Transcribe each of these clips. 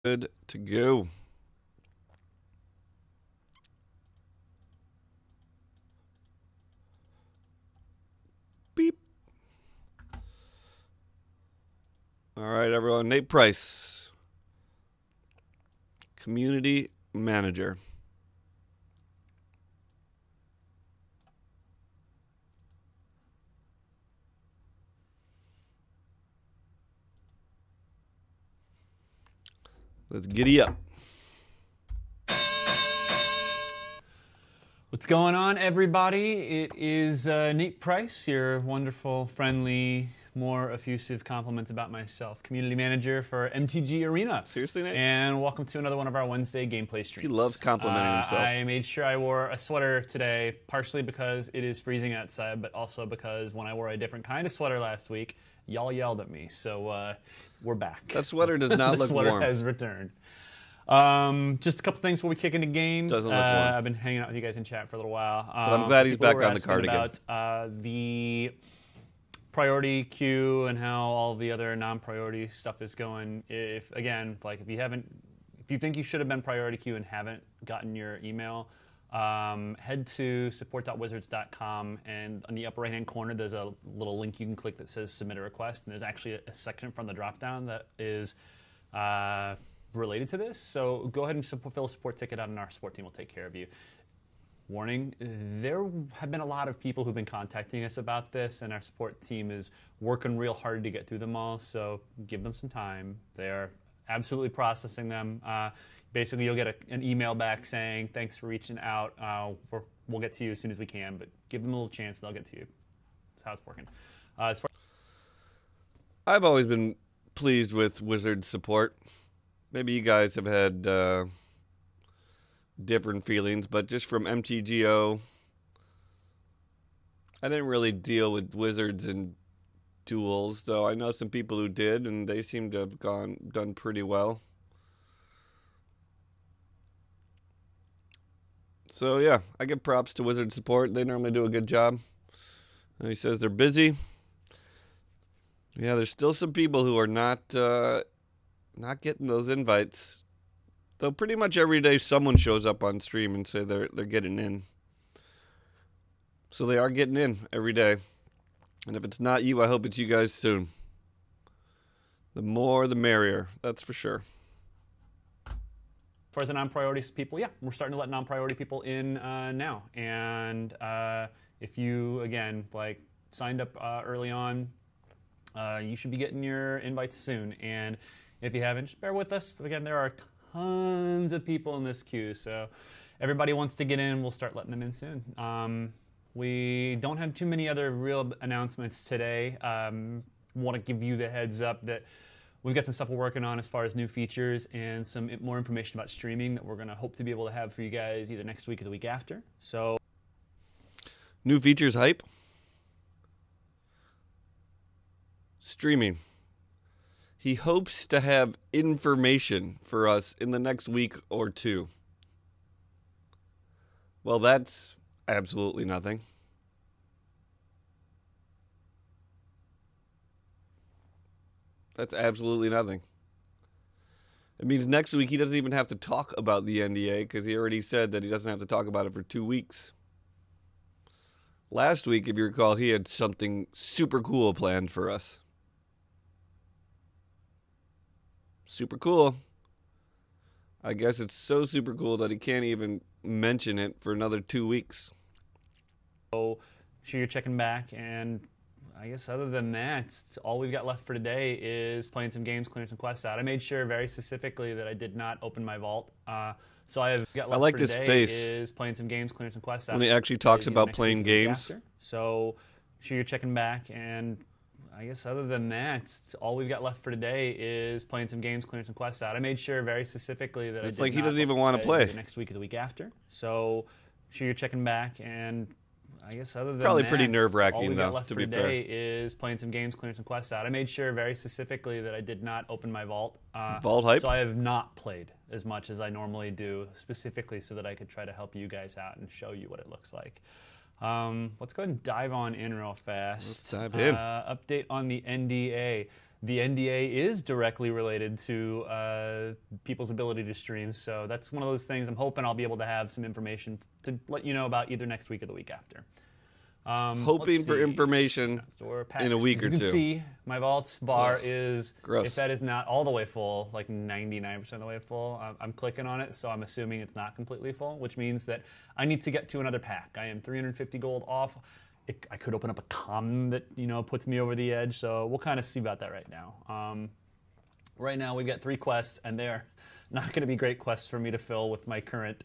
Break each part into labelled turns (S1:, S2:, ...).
S1: Good to go. Beep. All right, everyone. Nate Price, Community Manager. Let's giddy up.
S2: What's going on, everybody? It is Nate Price, your wonderful, friendly, more effusive compliments about myself, community manager for MtG Arena.
S1: Seriously, Nate?
S2: And welcome to another one of our Wednesday gameplay streams.
S1: He loves complimenting himself.
S2: I made sure I wore a sweater today, partially because it is freezing outside, but also because when I wore a different kind of sweater last week, y'all yelled at me. So we're back.
S1: That sweater does not look warm.
S2: The sweater has returned. Just a couple things before we kick into games.
S1: Doesn't look warm.
S2: I've been hanging out with you guys in chat for a little while.
S1: But I'm glad he's
S2: people
S1: back
S2: were
S1: on the
S2: asking
S1: cardigan.
S2: About the priority queue and how all the other non-priority stuff is going. If you think you should have been priority queue and haven't gotten your email, head to support.wizards.com, and on the upper right-hand corner, there's a little link you can click that says submit a request, and there's actually a section from the drop-down that is related to this. So go ahead and fill a support ticket out, and our support team will take care of you. Warning, there have been a lot of people who've been contacting us about this, and our support team is working real hard to get through them all, so give them some time. They are absolutely processing them. Basically, you'll get an email back saying, thanks for reaching out. We'll get to you as soon as we can, but give them a little chance, and they'll get to you. That's how it's working.
S1: I've always been pleased with Wizards support. Maybe you guys have had different feelings, but just from MTGO, I didn't really deal with Wizards and duels, though I know some people who did, and they seem to have done pretty well. So yeah, I give props to Wizard support. They normally do a good job. He says they're busy. Yeah, there's still some people who are not getting those invites. Though pretty much every day someone shows up on stream and say they're getting in. So they are getting in every day. And if it's not you, I hope it's you guys soon. The more the merrier, that's for sure.
S2: As far as the non-priority people, yeah, we're starting to let non-priority people in now. And if you, again, signed up early on, you should be getting your invites soon. And if you haven't, just bear with us. Again, there are tons of people in this queue, so everybody wants to get in. We'll start letting them in soon. We don't have too many other real announcements today. Want to give you the heads up that we've got some stuff we're working on as far as new features and some more information about streaming that we're going to hope to be able to have for you guys either next week or the week after. So,
S1: new features hype. Streaming. He hopes to have information for us in the next week or two. Well, that's absolutely nothing. That's absolutely nothing. It means next week he doesn't even have to talk about the NDA because he already said that he doesn't have to talk about it for 2 weeks. Last week, if you recall, he had something super cool planned for us. Super cool. I guess it's so super cool that he can't even mention it for another 2 weeks.
S2: So, sure you're checking back, and I guess other than that, all we've got left for today is playing some games, clearing some quests out. I made sure very specifically that I did not open my vault. So I have got left
S1: like
S2: for
S1: this
S2: today
S1: face.
S2: Is playing some games, clearing some quests out.
S1: When he actually talks about playing games.
S2: So, sure you're checking back, and I guess other than that, all we've got left for today is playing some games, clearing some quests out. I made sure very specifically that
S1: it's
S2: I did
S1: like he
S2: not
S1: doesn't even want to play.
S2: next week or the week after. So, sure you're checking back, and I guess other than
S1: probably
S2: that,
S1: pretty nerve-wracking,
S2: all we
S1: though,
S2: got left
S1: to
S2: for
S1: be fair.
S2: today is playing some games, clearing some quests out. I made sure very specifically that I did not open my vault.
S1: Vault hype?
S2: So I have not played as much as I normally do, specifically so that I could try to help you guys out and show you what it looks like. Let's go ahead and dive on in real fast.
S1: Let's dive in.
S2: Update on the NDA. the NDA is directly related to people's ability to stream. So that's one of those things I'm hoping I'll be able to have some information to let you know about either next week or the week after.
S1: Hoping for information in a week or two.
S2: You can see my vaults bar is,
S1: gross.
S2: if that is not all the way full, like 99% of the way full, I'm clicking on it, so I'm assuming it's not completely full, which means that I need to get to another pack. I am 350 gold off. I could open up a common that, you know, puts me over the edge, so we'll kind of see about that right now. Right now we've got 3 quests, and they're not going to be great quests for me to fill with my current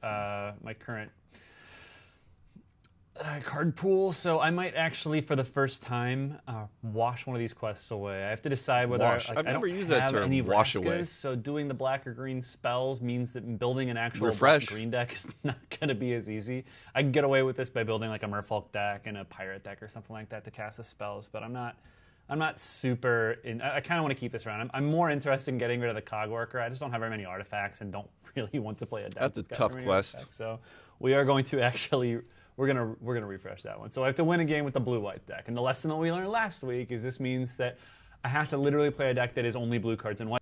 S2: card pool, so I might actually, for the first time, wash one of these quests away. I have to decide whether
S1: I've never used that term,
S2: any
S1: wash away.
S2: So doing the black or green spells means that building an actual
S1: Refresh.
S2: black green deck is not going to be as easy. I can get away with this by building like a Merfolk deck and a Pirate deck or something like that to cast the spells, but I'm not super I kind of want to keep this around. I'm more interested in getting rid of the Cog Worker. I just don't have very many artifacts and don't really want to play a deck.
S1: That's a tough quest.
S2: So we are going to actually. We're gonna refresh that one. So I have to win a game with the blue-white deck. And the lesson that we learned last week is this means that I have to literally play a deck that is only blue cards and white.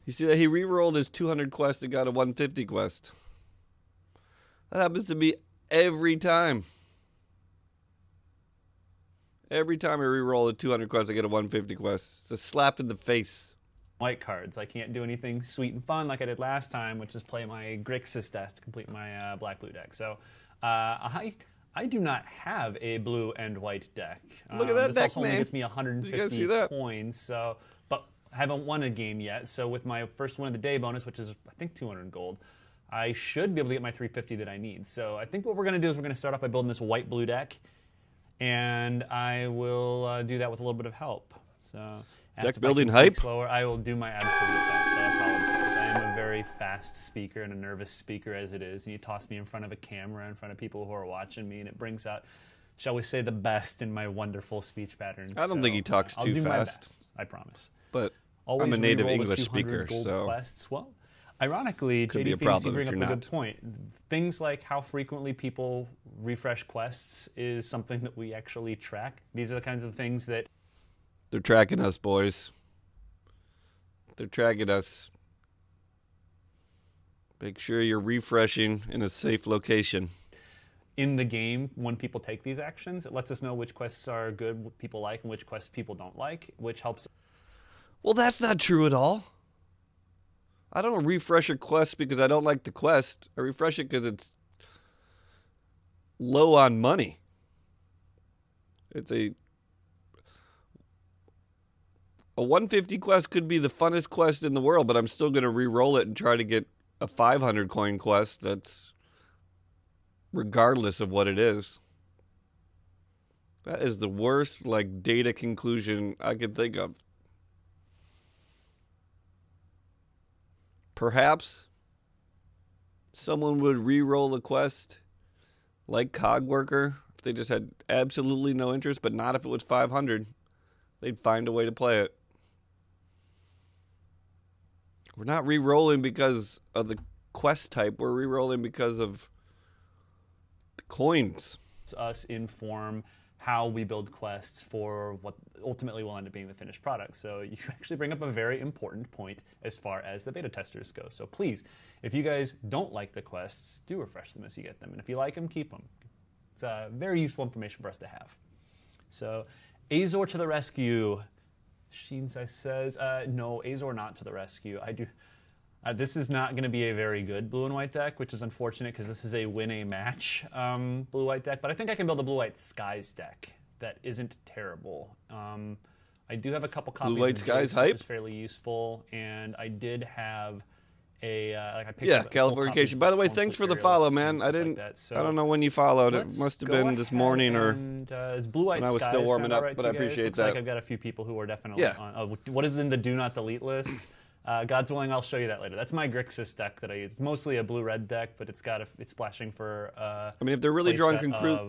S1: You see that he re-rolled his 200 quest and got a 150 quest. That happens to me every time. Every time I re-roll a 200 quest, I get a 150 quest. It's a slap in the face.
S2: White cards. I can't do anything sweet and fun like I did last time, which is play my Grixis deck to complete my black-blue deck. So I do not have a blue and white deck.
S1: Look at that
S2: this
S1: deck,
S2: also
S1: man.
S2: only gets me
S1: Did you guys
S2: 150
S1: see that?
S2: coins. So, but I haven't won a game yet. So with my first win of the day bonus, which is I think 200 gold, I should be able to get my 350 that I need. So I think what we're going to do is we're going to start off by building this white-blue deck, and I will do that with a little bit of help. So
S1: Deck building hype?
S2: Slower, I will do my absolute best. I apologize. I am a very fast speaker and a nervous speaker as it is. And you toss me in front of a camera, in front of people who are watching me, and it brings out, shall we say, the best in my wonderful speech patterns.
S1: I don't think he talks
S2: I'll
S1: too
S2: do my
S1: fast.
S2: best, I promise.
S1: But
S2: Always
S1: I'm a native
S2: re-roll the
S1: English
S2: 200
S1: speaker,
S2: gold
S1: so
S2: quests. Well, ironically,
S1: Could
S2: JD
S1: be a
S2: Phoenix,
S1: problem
S2: you bring
S1: if
S2: up
S1: you're
S2: a good
S1: not.
S2: point. Things like how frequently people refresh quests is something that we actually track. These are the kinds of things that
S1: they're tracking us, boys. They're tracking us. Make sure you're refreshing in a safe location.
S2: in the game, when people take these actions, it lets us know which quests are good, what people like, and which quests people don't like, which helps.
S1: Well, that's not true at all. I don't refresh a quest because I don't like the quest. I refresh it because it's low on money. It's a 150 quest could be the funnest quest in the world, but I'm still going to re-roll it and try to get a 500 coin quest that's regardless of what it is. That is the worst data conclusion I could think of. Perhaps someone would re-roll a quest like Cog Worker if they just had absolutely no interest, but not if it was 500. They'd find a way to play it. We're not re-rolling because of the quest type. We're re-rolling because of the coins.
S2: Us inform how we build quests for what ultimately will end up being the finished product. So you actually bring up a very important point as far as the beta testers go. So please, if you guys don't like the quests, do refresh them as you get them. And if you like them, keep them. It's very useful information for us to have. So Azor to the rescue. Sheensai says, no, Azor not to the rescue. I do. This is not going to be a very good blue and white deck, which is unfortunate because this is a win a match blue-white deck. But I think I can build a blue-white skies deck that isn't terrible. I do have a couple copies
S1: Blue-white
S2: of
S1: skies
S2: Jace,
S1: hype?
S2: which is fairly useful, and I did have a I picked
S1: Yeah,
S2: up a couple
S1: Californication.
S2: copies
S1: By the
S2: of
S1: way,
S2: Stormfleet
S1: thanks for the
S2: Materials
S1: follow,
S2: and
S1: man.
S2: stuff
S1: I didn't.
S2: like that. So
S1: I don't know when you followed. It
S2: let's
S1: must have
S2: go
S1: been this
S2: ahead
S1: morning or
S2: and, it's blue-white
S1: when I was
S2: skies.
S1: still warming
S2: Sound
S1: up,
S2: alright
S1: but
S2: to
S1: I
S2: you guys?
S1: appreciate
S2: Looks
S1: that.
S2: Like I've got a few people who are definitely
S1: Yeah.
S2: on. What is in the do not delete list? God's willing, I'll show you that later. That's my Grixis deck that I use. It's mostly a blue-red deck, but it's splashing for.
S1: I mean, if they're really drawing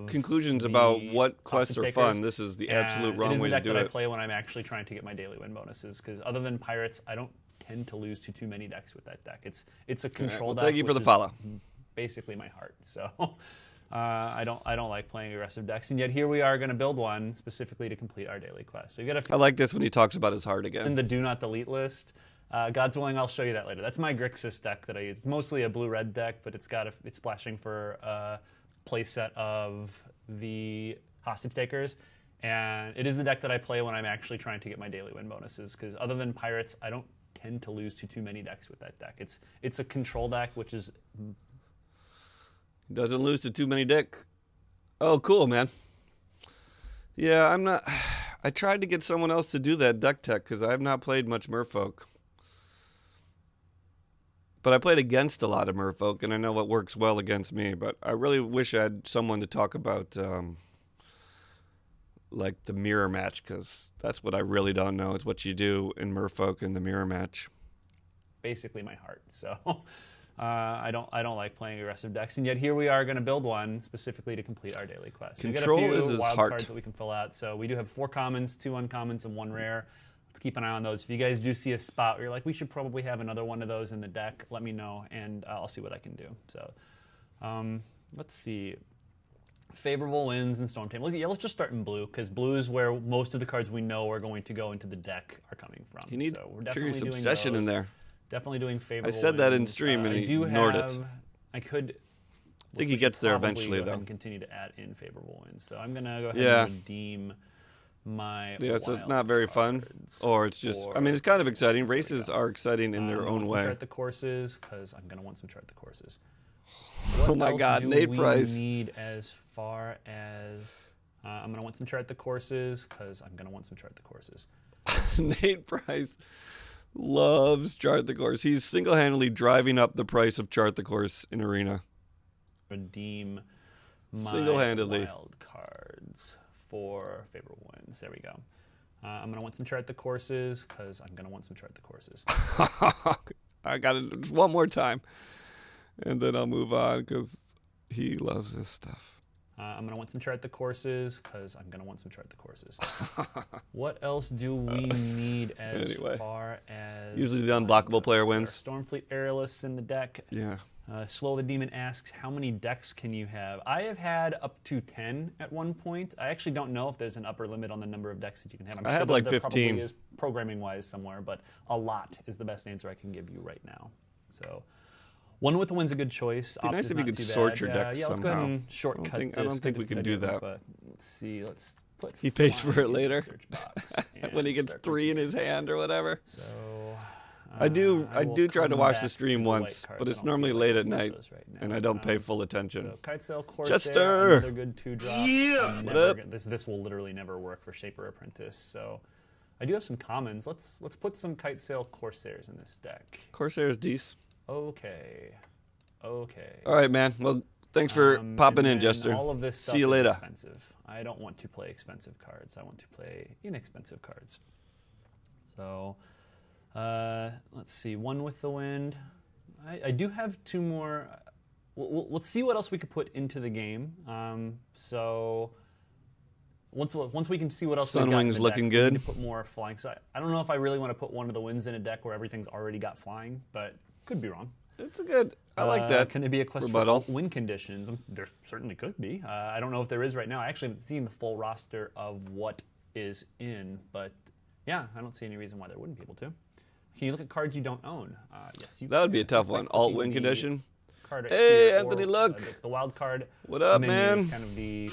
S1: conclusions about what quests are fun, this is the absolute wrong way to do
S2: it is the deck that I
S1: it.
S2: play when I'm actually trying to get my daily win bonuses, because other than pirates, I don't tend to lose to too many decks with that deck. It's a control
S1: Well,
S2: deck.
S1: thank you for
S2: which
S1: the
S2: is
S1: follow.
S2: basically my heart. So I don't like playing aggressive decks, and yet here we are going to build one specifically to complete our daily quest. We've got a few
S1: I like this when he talks about his heart
S2: in
S1: again.
S2: the do not delete list. God's willing, I'll show you that later. That's my Grixis deck that I use. It's mostly a blue-red deck, but it's splashing for a playset of the hostage takers, and it is the deck that I play when I'm actually trying to get my daily win bonuses. Because other than pirates, I don't tend to lose to too many decks with that deck. It's a control deck, which is
S1: Doesn't lose to too many dick. Oh, cool, man. Yeah, I'm not. I tried to get someone else to do that deck tech because I have not played much Merfolk. But I played against a lot of Merfolk, and I know what works well against me. But I really wish I had someone to talk about, like the mirror match, because that's what I really don't know. It's what you do in Merfolk in the mirror match.
S2: basically my heart. So I don't like playing aggressive decks, and yet here we are going to build one specifically to complete our daily quest. So
S1: Control
S2: we got a
S1: is
S2: few
S1: his
S2: wild
S1: heart.
S2: cards that we can fill out. So we do have 4 commons, 2 uncommons, and 1 rare. Let's keep an eye on those. If you guys do see a spot where you're like, we should probably have another one of those in the deck, let me know, and I'll see what I can do. So let's see. Favorable wins and Storm Tamer. Let's just start in blue, because blue is where most of the cards we know are going to go into the deck are coming from.
S1: You need
S2: so we're
S1: Curious
S2: doing
S1: Obsession
S2: those.
S1: in there.
S2: Definitely doing favorable
S1: I said that in
S2: wins.
S1: stream, and
S2: I
S1: he
S2: do
S1: ignored it.
S2: I could.
S1: I think he
S2: we
S1: gets
S2: should
S1: there
S2: probably
S1: eventually,
S2: go ahead
S1: though.
S2: And continue to add in favorable wins. So I'm gonna go ahead
S1: Yeah.
S2: and redeem my.
S1: Yeah, so it's
S2: wild
S1: not very fun,
S2: cards
S1: or it's just. I
S2: for-
S1: mean, it's kind of exciting.
S2: There we
S1: Races
S2: go.
S1: are exciting in their
S2: I'm gonna
S1: own
S2: want some
S1: way.
S2: chart the courses, because I'm gonna want some chart the courses.
S1: Oh
S2: What
S1: my
S2: else
S1: God,
S2: do
S1: Nate
S2: we
S1: Price.
S2: need as far as I'm gonna want some chart the courses, because I'm gonna want some chart the courses.
S1: Nate Price loves Chart the Course. He's single-handedly driving up the price of Chart the Course in Arena.
S2: Redeem my
S1: Single-handedly.
S2: wild cards for favorable wins. There we go. I'm gonna want some chart the courses, because I'm gonna want some chart the courses.
S1: I got it just one more time, and then I'll move on because he loves this stuff.
S2: I'm gonna want some chart the courses, because I'm gonna want some chart the courses. What else do we need as
S1: Anyway.
S2: far as
S1: Usually the unblockable player wins.
S2: Stormfleet Aerialists in the deck.
S1: Yeah.
S2: Slow the Demon asks, how many decks can you have? I have had up to 10 at one point. I actually don't know if there's an upper limit on the number of decks that you can have. I'm
S1: I
S2: sure
S1: have
S2: that
S1: like
S2: there
S1: 15.
S2: probably is programming-wise somewhere, but a lot is the best answer I can give you right now. So, one with the win's a good choice.
S1: Be
S2: Opt
S1: nice
S2: is
S1: if you
S2: not
S1: could
S2: too
S1: sort
S2: bad.
S1: your decks
S2: Yeah, let's go ahead
S1: somehow.
S2: and shortcut
S1: I don't
S2: this.
S1: think we can do that.
S2: But let's see. Let's put.
S1: He pays for
S2: flying
S1: it
S2: in the
S1: later.
S2: search box
S1: When he
S2: and
S1: gets
S2: start
S1: 3 in
S2: computing.
S1: his hand or whatever.
S2: So
S1: I do
S2: will
S1: try to
S2: come
S1: watch the
S2: back
S1: stream
S2: to the white
S1: once,
S2: cards.
S1: but
S2: I
S1: it's
S2: don't
S1: normally
S2: feel
S1: late
S2: like
S1: at
S2: looking
S1: night,
S2: those right now.
S1: and I don't pay full attention.
S2: So Kitesail Corsair,
S1: Chester!
S2: another good 2-drop.
S1: Yeah!
S2: I'm
S1: What
S2: never
S1: up?
S2: gonna- This will literally never work for Shaper Apprentice. So I do have some commons. Let's put some Kitesail Corsairs in this deck.
S1: Corsair's decent.
S2: Okay. Okay.
S1: All right, man. Well, thanks for popping
S2: and
S1: in,
S2: then
S1: Jester.
S2: All of this stuff
S1: See you
S2: is
S1: later.
S2: expensive. I don't want to play expensive cards. I want to play inexpensive cards. So, let's see. One with the wind. I do have 2 more. Let's see what else we could put into the game. So, once we can see what else we've got in
S1: Sunwing's
S2: the
S1: looking
S2: deck, we need
S1: good.
S2: to put more flying. So I don't know if I really want to put one of the winds in a deck where everything's already got flying, but could be wrong.
S1: It's a good. I like that.
S2: Can there be a quest
S1: rebuttal.
S2: for win conditions? There certainly could be. I don't know if there is right now. I actually haven't seen the full roster of what is in, but yeah, I don't see any reason why there wouldn't be able to. Can you look at cards you don't own? Yes, you
S1: That would be a
S2: can.
S1: tough
S2: It's like
S1: one. Alt
S2: clicking
S1: win
S2: the
S1: condition.
S2: card
S1: Hey,
S2: here,
S1: Anthony,
S2: or,
S1: look.
S2: the wild card.
S1: What up,
S2: menu
S1: man?
S2: is kind of the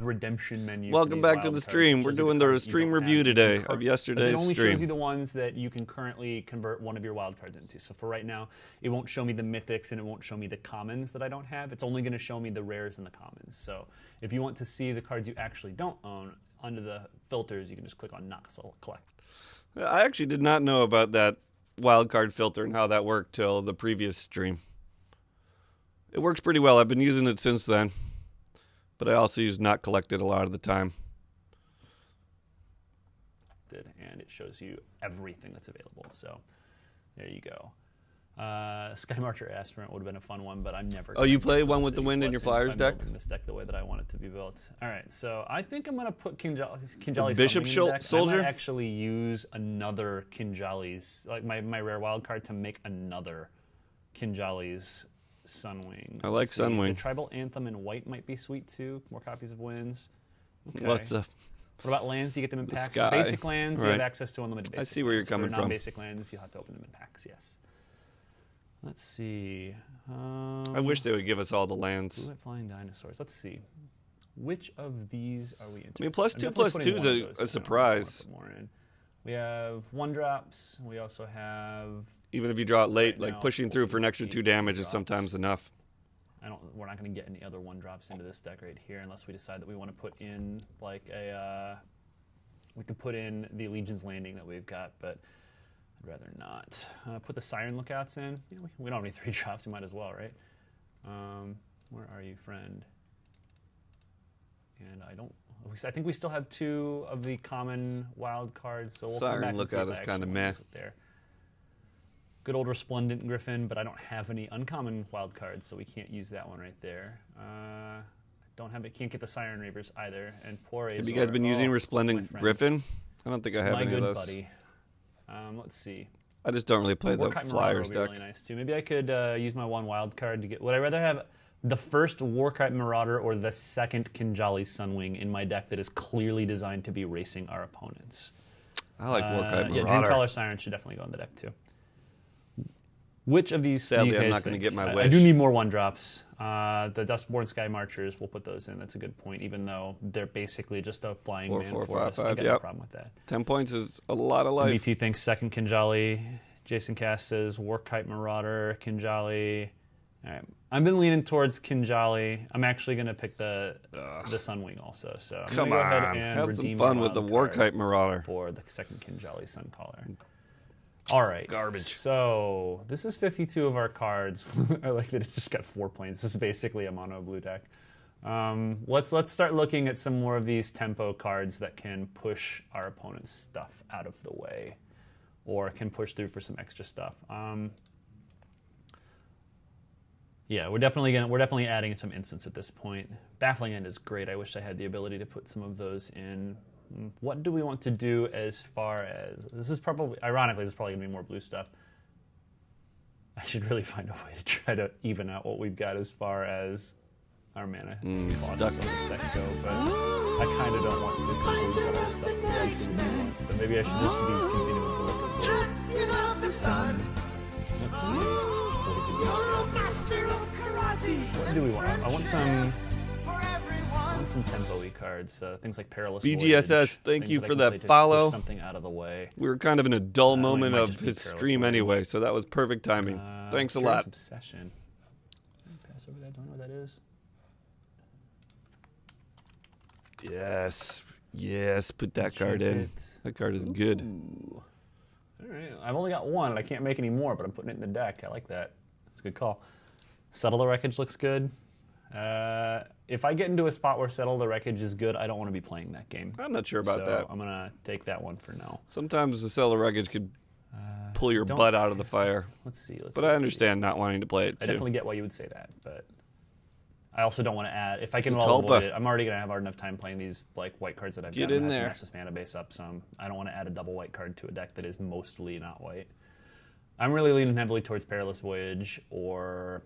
S2: redemption menu. for
S1: Welcome
S2: these
S1: back to
S2: wild
S1: the
S2: cards.
S1: stream.
S2: It
S1: We're
S2: shows you
S1: doing the
S2: cards you
S1: stream
S2: don't
S1: review
S2: have. You
S1: today
S2: can
S1: of
S2: But it
S1: yesterday's
S2: only
S1: stream.
S2: shows you the ones that you can currently convert one of your wild cards into. So for right now, it won't show me the mythics and it won't show me the commons that I don't have. It's only going to show me the rares and the commons. So if you want to see the cards you actually don't own under the filters, you can just click on not collect.
S1: I actually did not know about that wildcard filter and how that worked till the previous stream. It works pretty well. I've been using it since then, but I also use not collected a lot of the time.
S2: And it shows you everything that's available. So there you go. Sky Marcher Aspirant would have been a fun one, but I'm never.
S1: Oh, you
S2: gonna
S1: play
S2: get
S1: one
S2: to
S1: with the
S2: City
S1: wind in your
S2: Blessing if
S1: Flyers
S2: I'm
S1: deck?
S2: building this deck the way that I want it to be built. All right, so I think I'm going to put Kinjali
S1: Bishop
S2: Summoning in the deck.
S1: Soldier?
S2: I might actually use another Kinjali's, like my rare wild card, to make another Kinjali's Sunwing.
S1: I like
S2: Let's see.
S1: Sunwing.
S2: The Tribal Anthem in white might be sweet too. More copies of Winds. Okay.
S1: What's up?
S2: What about lands? You get them in packs.
S1: Sky.
S2: Basic lands, you
S1: Right.
S2: have access to unlimited basic
S1: I see where you're
S2: lands.
S1: coming
S2: For
S1: from.
S2: non-basic lands, you have to open them in packs, yes. Let's see.
S1: I wish they would give us all the lands.
S2: Blue-white flying dinosaurs. Let's see. Which of these are we interested
S1: I mean, plus
S2: I'm
S1: two,
S2: definitely
S1: plus
S2: putting
S1: two is
S2: one of
S1: a
S2: those in. I don't know if I wanna
S1: surprise.
S2: put more in. We have 1-drops. We also have...
S1: Even if you draw it late,
S2: Right
S1: like
S2: now,
S1: pushing through for an extra 2 damage is
S2: drops.
S1: sometimes enough.
S2: We're not going to get any other 1-drops into this deck right here unless we decide that we want to put in like a... we could put in the Legion's Landing that we've got, but I'd rather not. Put the Siren Lookouts in. Yeah, we don't have any 3-drops. We might as well, right? Where are you, friend? And I think we still have 2 of the common wild cards. So we'll come
S1: Siren
S2: back and see
S1: Lookout
S2: if
S1: is
S2: I
S1: kinda
S2: actually
S1: meh.
S2: want to use it there. Good old Resplendent Griffin, but I don't have any uncommon wild cards, so we can't use that one right there. Can't get the Siren Reavers either. And poor Azor.
S1: Have you guys been using Resplendent
S2: friend.
S1: Griffin? I don't think I have
S2: My
S1: any of
S2: good
S1: those.
S2: buddy. Let's see.
S1: I just don't really play the
S2: Warkite
S1: Flyers
S2: Marauder would
S1: deck.
S2: be really nice too. Maybe I could use my 1 wild card to get. Would I rather have the first Warkite Marauder or the second Kinjali Sunwing in my deck that is clearly designed to be racing our opponents?
S1: I like Warkite
S2: Yeah,
S1: Marauder.
S2: Dreamcaller Siren should definitely go in the deck too. Which of these?
S1: Sadly,
S2: do you
S1: I'm
S2: guys
S1: not gonna
S2: think?
S1: get my
S2: I
S1: wish.
S2: do need more 1-drops. The Dustborn Sky Marchers, we'll put those in. That's a good point. Even though they're basically just a flying
S1: 4,
S2: man
S1: 4,
S2: for
S1: 5,
S2: us. I
S1: 5,
S2: got no
S1: yep.
S2: problem with that.
S1: 10 points is a lot of life.
S2: BT thinks second Kinjali. Jason Cass says Warkite Marauder, Kinjali. All right. I've been leaning towards Kinjali. I'm actually going to pick the Sunwing also. So I'm
S1: Come
S2: gonna go ahead
S1: on,
S2: and
S1: have some
S2: redeem
S1: fun
S2: my
S1: with the
S2: wild card
S1: Warkite Marauder.
S2: for the second Kinjali Suncaller. All right.
S1: Garbage.
S2: So this is 52 of our cards. I like that it's just got 4 planes. This is basically a mono blue deck. Let's start looking at some more of these tempo cards that can push our opponent's stuff out of the way, or can push through for some extra stuff. Yeah, we're definitely adding some instants at this point. Baffling End is great. I wish I had the ability to put some of those in. What do we want to do as far as this is probably ironically this is probably gonna be more blue stuff. I should really find a way to try to even out what we've got as far as our mana costs
S1: stuck.
S2: on this deck go, but I kind of don't want to because we've got all this stuff we actually want. So maybe I should just be continuing to look at the let's see. What do we want? I want some tempo-y cards, things like Perilous
S1: BGSS,
S2: Voyage,
S1: thank
S2: things
S1: you
S2: I
S1: for
S2: can
S1: that
S2: play to push
S1: follow.
S2: Something out of the way.
S1: We were kind of in a dull moment
S2: might
S1: of
S2: just be
S1: his
S2: Perilous
S1: stream
S2: Voyage.
S1: anyway, so that was perfect timing. Thanks a
S2: Curious
S1: lot.
S2: Obsession. Pass over that. Don't know what that is.
S1: Yes, yes, put that card in.
S2: Enchant it.
S1: That card is good.
S2: Ooh. All right. I've only got 1, and I can't make any more, but I'm putting it in the deck. I like that. That's a good call. Settle the Wreckage looks good. If I get into a spot where Settle the Wreckage is good, I don't want to be playing that game.
S1: I'm not sure about
S2: so
S1: that.
S2: I'm going to take that one for now.
S1: Sometimes the Cellar Wreckage could pull your
S2: don't-
S1: butt out of the fire.
S2: Let's see.
S1: But I understand not wanting to play it
S2: I
S1: too.
S2: definitely get why you would say that, but I also don't want to add. If I can
S1: It's a
S2: well avoid
S1: tulpa.
S2: it, I'm already going to have hard enough time playing these like white cards that I've
S1: Get
S2: got.
S1: in
S2: and
S1: there.
S2: Mess this mana base up some. I don't want to add a double white card to a deck that is mostly not white. I'm really leaning heavily towards Perilous Voyage or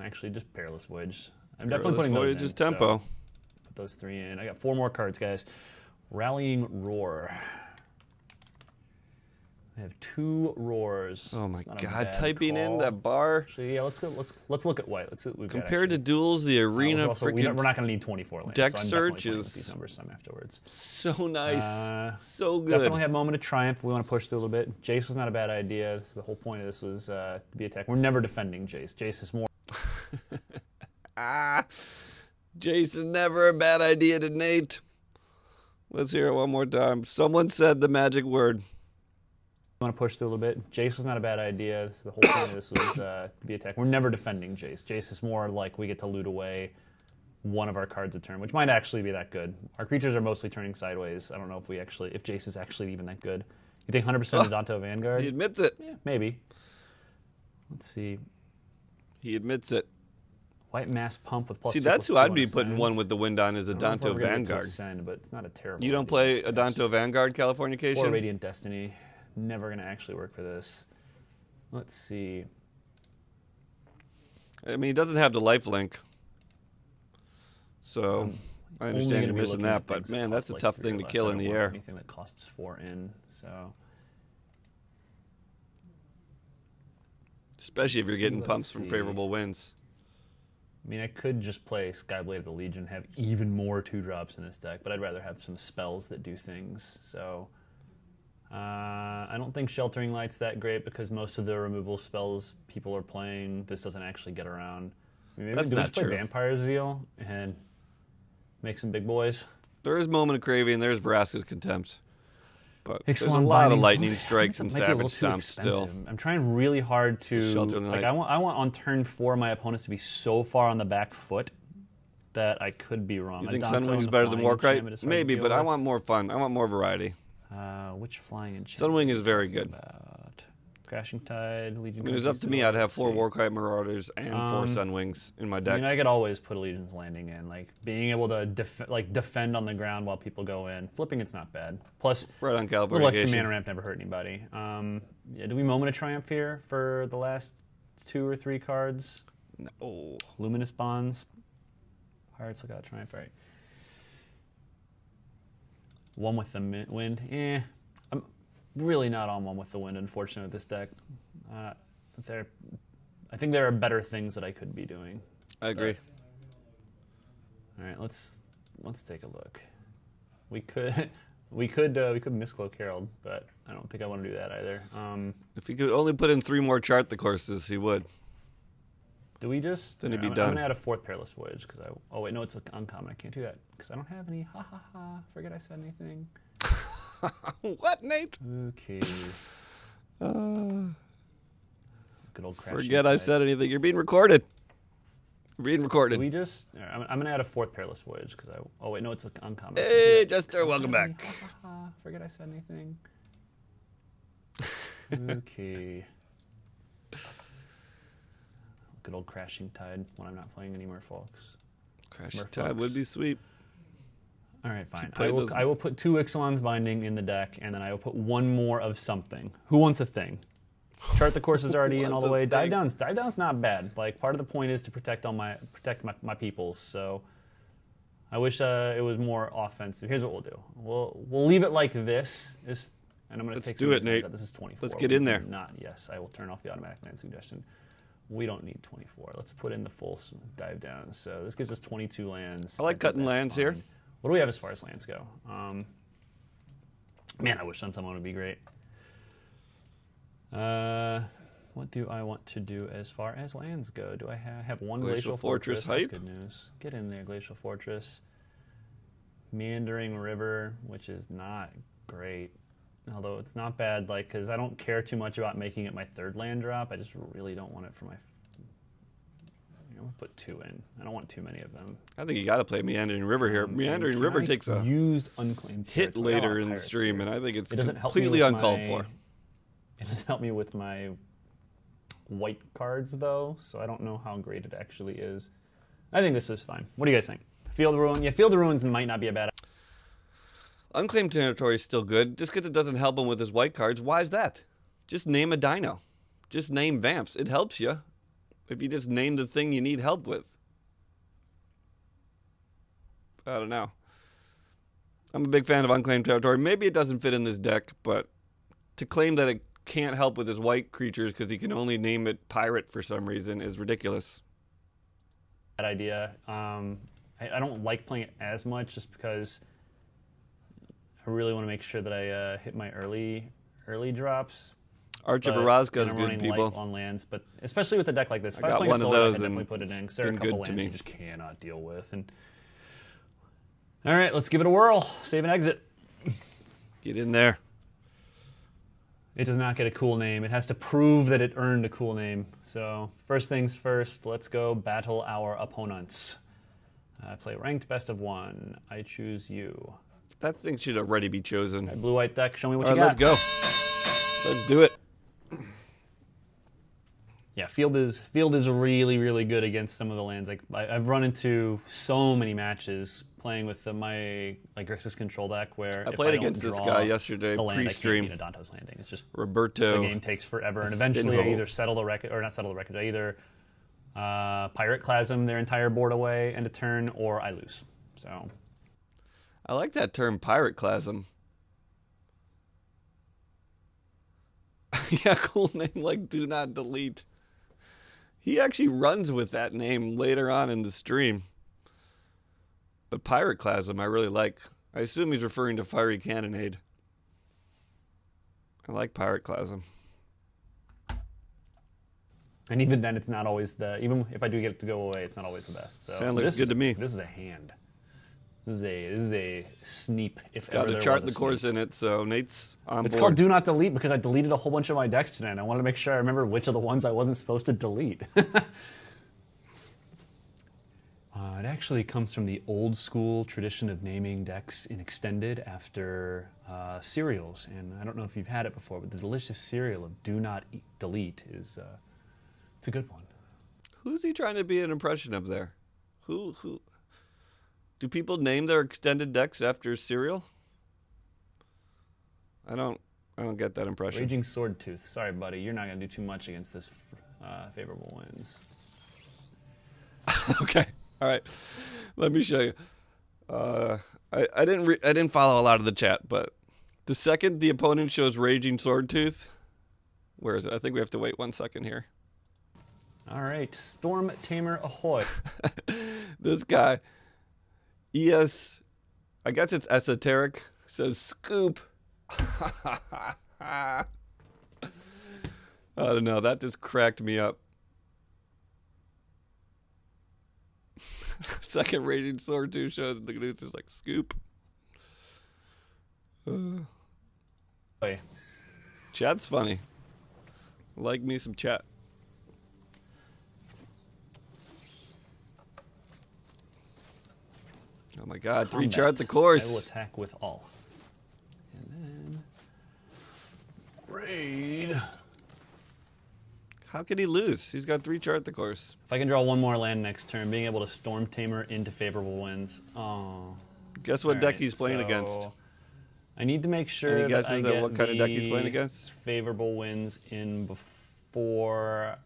S2: actually just Perilous Voyage. I'm definitely putting those in.
S1: Voyage is tempo.
S2: So put those 3 in. I got 4 more cards, guys. Rallying Roar. I have 2 roars.
S1: Oh my
S2: It's not a
S1: God!
S2: bad
S1: Typing in
S2: call.
S1: that bar.
S2: So yeah, let's look at white. Let's see what we've got.
S1: Compared to
S2: actually.
S1: duels, the arena
S2: Also, we're
S1: freaking
S2: not going to need 24 lands.
S1: deck
S2: so I'm
S1: search
S2: definitely playing with
S1: is-
S2: these numbers some afterwards.
S1: so nice, so good.
S2: Definitely have Moment of Triumph. We want to push through a little bit. Jace was not a bad idea. So the whole point of this was to be attacked. We're never defending Jace. Jace is more.
S1: Jace is never a bad idea to Nate. Let's hear it one more time. Someone said the magic word.
S2: We want to push through a little bit. Jace was not a bad idea. So the whole point of this was to be attacked. We're never defending Jace. Jace is more like we get to loot away one of our cards a turn, which might actually be that good. Our creatures are mostly turning sideways. I don't know if Jace is actually even that good. You think 100% Adanto Vanguard?
S1: He admits it.
S2: Yeah, maybe. Let's see.
S1: He admits it.
S2: White Mass Pump with plus
S1: See,
S2: 2,
S1: that's
S2: plus
S1: who
S2: 2
S1: I'd
S2: on
S1: be
S2: Ascend.
S1: putting one with the wind on is
S2: I don't know if
S1: Adanto
S2: we're gonna get to
S1: Vanguard.
S2: Ascend, but it's not a terrible
S1: You don't
S2: idea.
S1: play Adanto Vanguard,
S2: Or
S1: Californication?
S2: Radiant Destiny. Never going to actually work for this. Let's see.
S1: I mean, he doesn't have the life link. So I understand you're missing that, but man, that's a tough thing to kill in the air.
S2: Anything that costs 4 in, so.
S1: Especially if you're getting pumps from favorable winds.
S2: I mean, I could just play Skyblade of the Legion, have even more 2-drops in this deck, but I'd rather have some spells that do things. So I don't think Sheltering Light's that great because most of the removal spells people are playing, this doesn't actually get around. I mean, maybe
S1: That's not
S2: play
S1: true.
S2: Vampire Zeal and make some big boys.
S1: There is Moment of Craving, there's Vraska's Contempt. But there's a
S2: Ixalan
S1: lot of
S2: Binding.
S1: lightning strikes and
S2: Might be a little
S1: savage
S2: too
S1: stomps still.
S2: expensive. I'm trying really hard to like. I want on turn 4 my opponents to be so far on the back foot that I could be wrong.
S1: You think Sunwing's better than Warkite? Maybe, but I want more fun. I want more variety.
S2: Which flying enchantment?
S1: Sunwing is very good.
S2: About Crashing Tide, Legion.
S1: I mean, it's up to me. I'd have 4 Warkite Marauders and 4 Sunwings in my deck.
S2: I mean, I could always put a Legion's Landing in, like being able to defend on the ground while people go in. Flipping, it's not bad. Plus,
S1: right on Caliber
S2: little extra
S1: Negation.
S2: mana ramp never hurt anybody. Yeah, do we Moment of Triumph here for the last 2 or 3 cards?
S1: No.
S2: Luminous Bonds. Pirates look out Triumph, right? One with the wind. I'm really not on one with the wind, unfortunately, with this deck. I think there are better things that I could be doing.
S1: I agree.
S2: All right, let's take a look. We could Miscloak Herald, but I don't think I want to do that either.
S1: If he could only put in 3 more chart the courses, he would.
S2: Do we just?
S1: Then he'd be
S2: I'm
S1: done.
S2: gonna add a 4th Perilous Voyage because oh wait, no, it's uncommon. I can't do that because I don't have any. Ha ha ha! Forget I said anything.
S1: What, Nate?
S2: Okay. Good old Crashing
S1: Forget I
S2: Tide.
S1: said anything. You're being recorded. You're being recorded.
S2: We just. I'm gonna add a 4th Perilous Voyage because oh wait, no, it's uncommon.
S1: Hey, Jester, welcome back.
S2: Ha, ha, ha. Forget I said anything. Okay. Good old Crashing Tide when I'm not playing any Merfolks.
S1: Crashing Tide would be sweet.
S2: All right, fine.
S1: play those-
S2: I will put 2 Ixalan's Binding in the deck, and then I will put 1 more of something. Who wants a thing? Chart the Course is already in all the way. Dive down's not bad. Like part of the point is to protect my peoples. So I wish it was more offensive. Here's what we'll do. We'll leave it like this. And I'm going to
S1: Let's
S2: take
S1: do
S2: some
S1: it, Nate.
S2: This is 24.
S1: Let's get in there.
S2: Yes, I will turn off the automatic land suggestion. We don't need 24. Let's put in the full dive down. So this gives us 22 lands.
S1: I like cutting lands here.
S2: What do we have as far as lands go? Man, I wish Sun Summon would be great. What do I want to do as far as lands go? Do I have 1 Glacial Fortress?
S1: Hype?
S2: That's good news. Get in there, Glacial Fortress. Meandering River, which is not great. Although it's not bad, like, because I don't care too much about making it my 3rd land drop. I just really don't want it for my... I'm going to put 2 in. I don't want too many of them.
S1: I think you got to play Meandering River here. Meandering River takes a
S2: used unclaimed
S1: hit
S2: territory.
S1: later
S2: Oh,
S1: in the
S2: Pirates
S1: stream,
S2: here.
S1: and I think it's
S2: It doesn't help me
S1: completely
S2: with
S1: uncalled
S2: my-
S1: for.
S2: It doesn't help me with my white cards, though, so I don't know how great it actually is. I think this is fine. What do you guys think? Field of Ruin? Yeah, Field of Ruins might not be a bad...
S1: Unclaimed territory is still good. Just because it doesn't help him with his white cards, why is that? Just name a dino. Just name Vamps. It helps you if you just name the thing you need help with. I don't know. I'm a big fan of Unclaimed Territory. Maybe it doesn't fit in this deck, but to claim that it can't help with his white creatures because he can only name it Pirate for some reason is ridiculous.
S2: Bad idea. I don't like playing it as much just because I really want to make sure that I hit my early drops.
S1: Arch of
S2: But-
S1: Erazga
S2: and
S1: is
S2: I'm
S1: good,
S2: running
S1: people.
S2: light on lands, but especially with a deck like this. If
S1: I
S2: was
S1: got
S2: playing
S1: one of
S2: slower, I
S1: those
S2: could definitely
S1: and
S2: put it in because
S1: it's
S2: there are a
S1: been
S2: couple
S1: good to
S2: lands you
S1: me.
S2: just cannot deal with. And all right, let's give it a whirl. Save and exit.
S1: Get in there.
S2: It does not get a cool name. It has to prove that it earned a cool name. So first things first, let's go battle our opponents. I play ranked best of 1. I choose you.
S1: That thing should already be chosen.
S2: Blue-white deck, show me what
S1: All
S2: you
S1: right,
S2: got.
S1: let's go. Let's do it.
S2: Yeah, field is really really good against some of the lands. Like I've run into so many matches playing with my Grixis control deck where
S1: I
S2: if
S1: played
S2: I don't
S1: against this
S2: draw
S1: guy yesterday,
S2: the land, I can't
S1: pre-stream.
S2: beat a Dantos landing. It's just
S1: Roberto.
S2: the game takes forever, and eventually I
S1: Spinho.
S2: either settle the wreckage or not settle the wreckage. I either Pirate Clasm their entire board away in a turn, or I lose. So
S1: I like that term, pirate clasm. Yeah, cool name like Do Not Delete. He actually runs with that name later on in the stream. But pirate clasm I really like. I assume he's referring to Fiery Cannonade. I like pirate clasm.
S2: and even then, it's not always even if I do get it to go away, it's not always the best. So
S1: Sound looks good to me.
S2: This is a hand. This is a sneep. If
S1: Got
S2: ever
S1: to
S2: there
S1: chart
S2: was
S1: the
S2: a
S1: course
S2: sneep.
S1: in it, so Nate's on
S2: It's
S1: board.
S2: called Do Not Delete because I deleted a whole bunch of my decks today, and I wanted to make sure I remember which of the ones I wasn't supposed to delete. It actually comes from the old school tradition of naming decks in Extended after cereals, and I don't know if you've had it before, but the delicious cereal of Do Not Delete is it's a good one.
S1: Who's he trying to be an impression of there? Who? Do people name their extended decks after cereal? I don't get that impression.
S2: Raging Swordtooth. Sorry, buddy, you're not gonna do too much against this favorable wins.
S1: Okay. All right. Let me show you. I didn't follow a lot of the chat, but the second the opponent shows Raging Swordtooth, where is it? I think we have to wait 1 second here.
S2: All right, Storm Tamer ahoy!
S1: This guy, I guess it's esoteric, says scoop. I don't know. That just cracked me up. Second Raging Swordtooth shows the news is like scoop.
S2: Wait.
S1: Chat's funny. Like me some chat. Oh my God!
S2: Combat.
S1: Rechart the
S2: I will
S1: course.
S2: attack with all. And then raid.
S1: How could he lose? He's got 3 chart the course.
S2: If I can draw one more land next turn, being able to Storm Tamer into favorable wins. Oh.
S1: Guess what
S2: All
S1: deck
S2: right,
S1: he's playing
S2: so
S1: against?
S2: I need to make sure
S1: Any
S2: that
S1: guesses
S2: I
S1: at
S2: get
S1: what kind of deck he's playing
S2: the
S1: against?
S2: favorable wins in before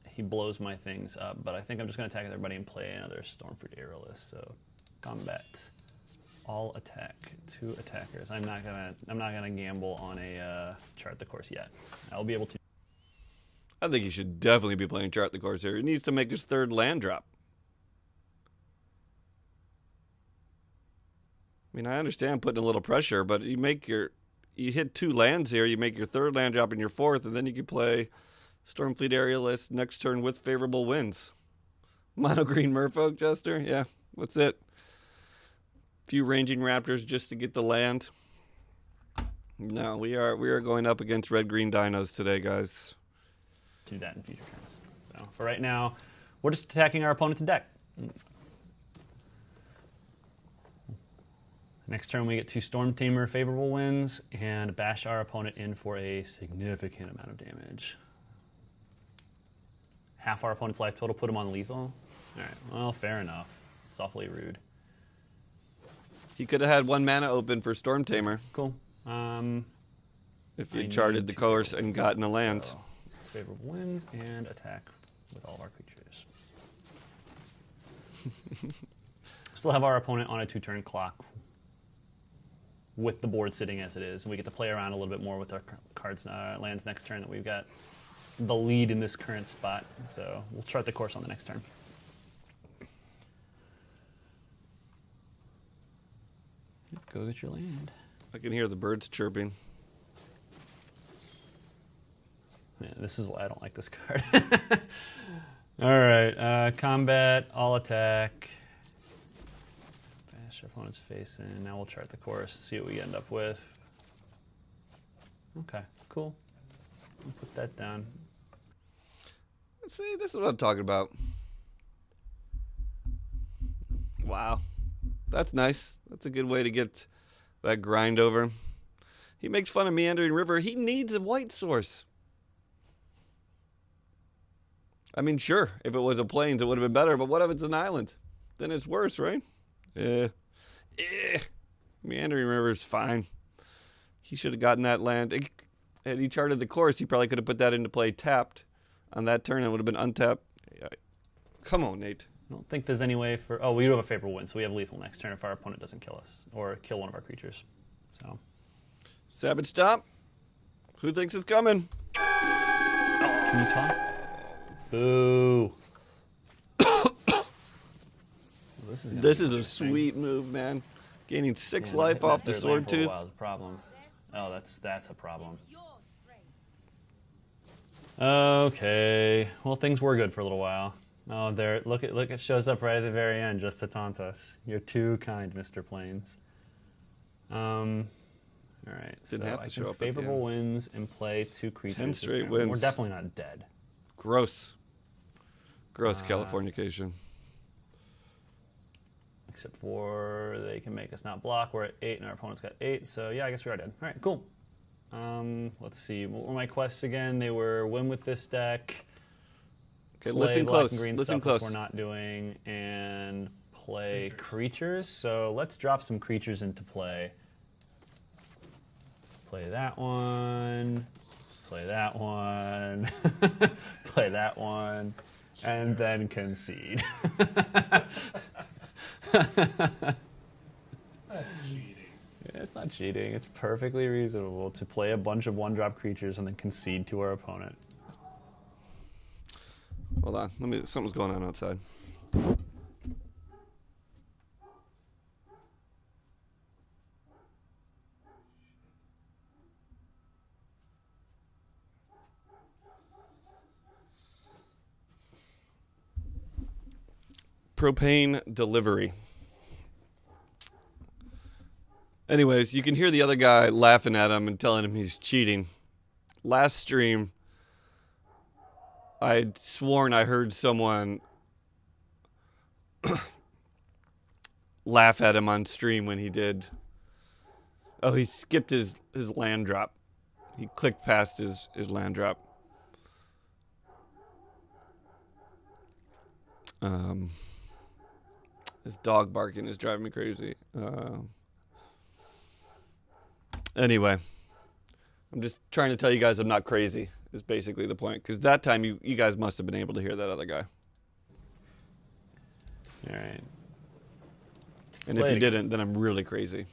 S2: he blows my things up. But I think I'm just going to attack everybody and play another Stormfruit Aerialist. So combat, all attack, 2 attackers. I'm not gonna gamble on a chart the course yet. I'll be able to.
S1: I think he should definitely be playing chart the course here. He needs to make his 3rd land drop. I mean, I understand putting a little pressure, but you hit 2 lands here. You make your 3rd land drop and your 4th, and then you can play Stormfleet Aerialist next turn with favorable winds. Mono green Merfolk Jester, yeah, that's it. Few ranging raptors just to get the land. No, we are going up against red green dinos today, guys.
S2: Do that in future turns. So for right now, we're just attacking our opponent's deck. Next turn, we get 2 Storm Tamer favorable wins and bash our opponent in for a significant amount of damage. Half our opponent's life total, put him on lethal. All right, well, fair enough. It's awfully rude.
S1: He could have had 1 mana open for Storm Tamer
S2: Cool.
S1: if he
S2: I
S1: had charted
S2: need
S1: the
S2: to
S1: course
S2: go
S1: and gotten a land.
S2: So, it's favorable wins and attack with all of our creatures. Still have our opponent on a 2-turn clock with the board sitting as it is. And we get to play around a little bit more with our cards, lands next turn that we've got the lead in this current spot. So we'll chart the course on the next turn. Go get your land.
S1: I can hear the birds chirping.
S2: Yeah, this is why I don't like this card. All right, combat, all attack. Bash our opponent's face in. Now we'll chart the course, see what we end up with. Okay, cool. I'll put that down.
S1: See, this is what I'm talking about. Wow. That's nice. That's a good way to get that grind over. He makes fun of Meandering River. He needs a white source. I mean, sure, if it was a plains, it would have been better. But what if it's an island? Then it's worse, right? Eh. Meandering River is fine. He should have gotten that land. Had he charted the course, he probably could have put that into play tapped on that turn. It would have been untapped. Yeah. Come on, Nate.
S2: I don't think there's any way for... Oh, we do have a favorable win, so we have lethal next turn if our opponent doesn't kill us or kill one of our creatures. So,
S1: Savage Stomp. Who thinks it's coming?
S2: can you talk? Boo.
S1: This is a sweet move, man. Gaining 6 life off the Sword Tooth.
S2: Wow, is a problem. Oh, that's a problem. Okay. Well, things were good for a little while. Oh, there! Look, it shows up right at the very end just to taunt us. You're too kind, Mr. Plains. All right.
S1: Didn't have to show up at the
S2: favorable
S1: end.
S2: wins and play 2 creatures.
S1: 10
S2: this
S1: straight
S2: turn.
S1: wins.
S2: We're definitely not dead.
S1: Gross. Gross Californication.
S2: Except for they can make us not block. We're at 8 and our opponent's got 8. So yeah, I guess we are dead. All right, cool. Let's see. What were my quests again? They were win with this deck.
S1: Okay,
S2: Play
S1: listen
S2: black
S1: close.
S2: and green
S1: Listen
S2: stuff,
S1: close.
S2: which we're not doing, and play creatures. So let's drop some creatures into play. Play that one. Play that one. Play that one. And then concede.
S3: That's cheating.
S2: It's not cheating. It's perfectly reasonable to play a bunch of 1-drop creatures and then concede to our opponent.
S1: Hold on. Something's going on outside. Propane delivery. Anyways, you can hear the other guy laughing at him and telling him he's cheating. Last stream, I'd sworn I heard someone laugh at him on stream when he did. Oh, he skipped his land drop. He clicked past his land drop. This dog barking is driving me crazy. Anyway, I'm just trying to tell you guys I'm not crazy, is basically the point. Because that time you guys must have been able to hear that other guy.
S2: All right.
S1: And if you didn't, then I'm really crazy.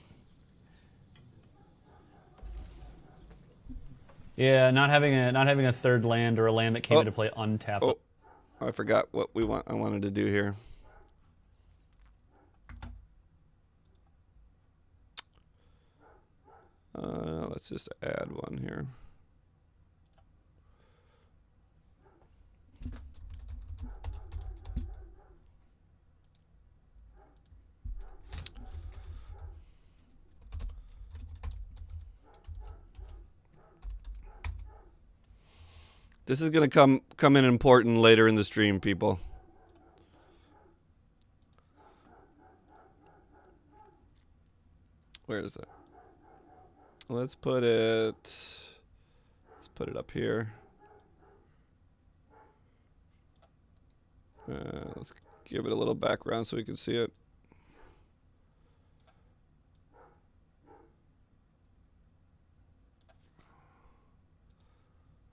S2: Yeah, not having a third land or a land that came into play untapped.
S1: Oh, I forgot what I wanted to do here. Let's just add one here. This is gonna come in important later in the stream, people. Where is it? Let's put it up here. Let's give it a little background so we can see it.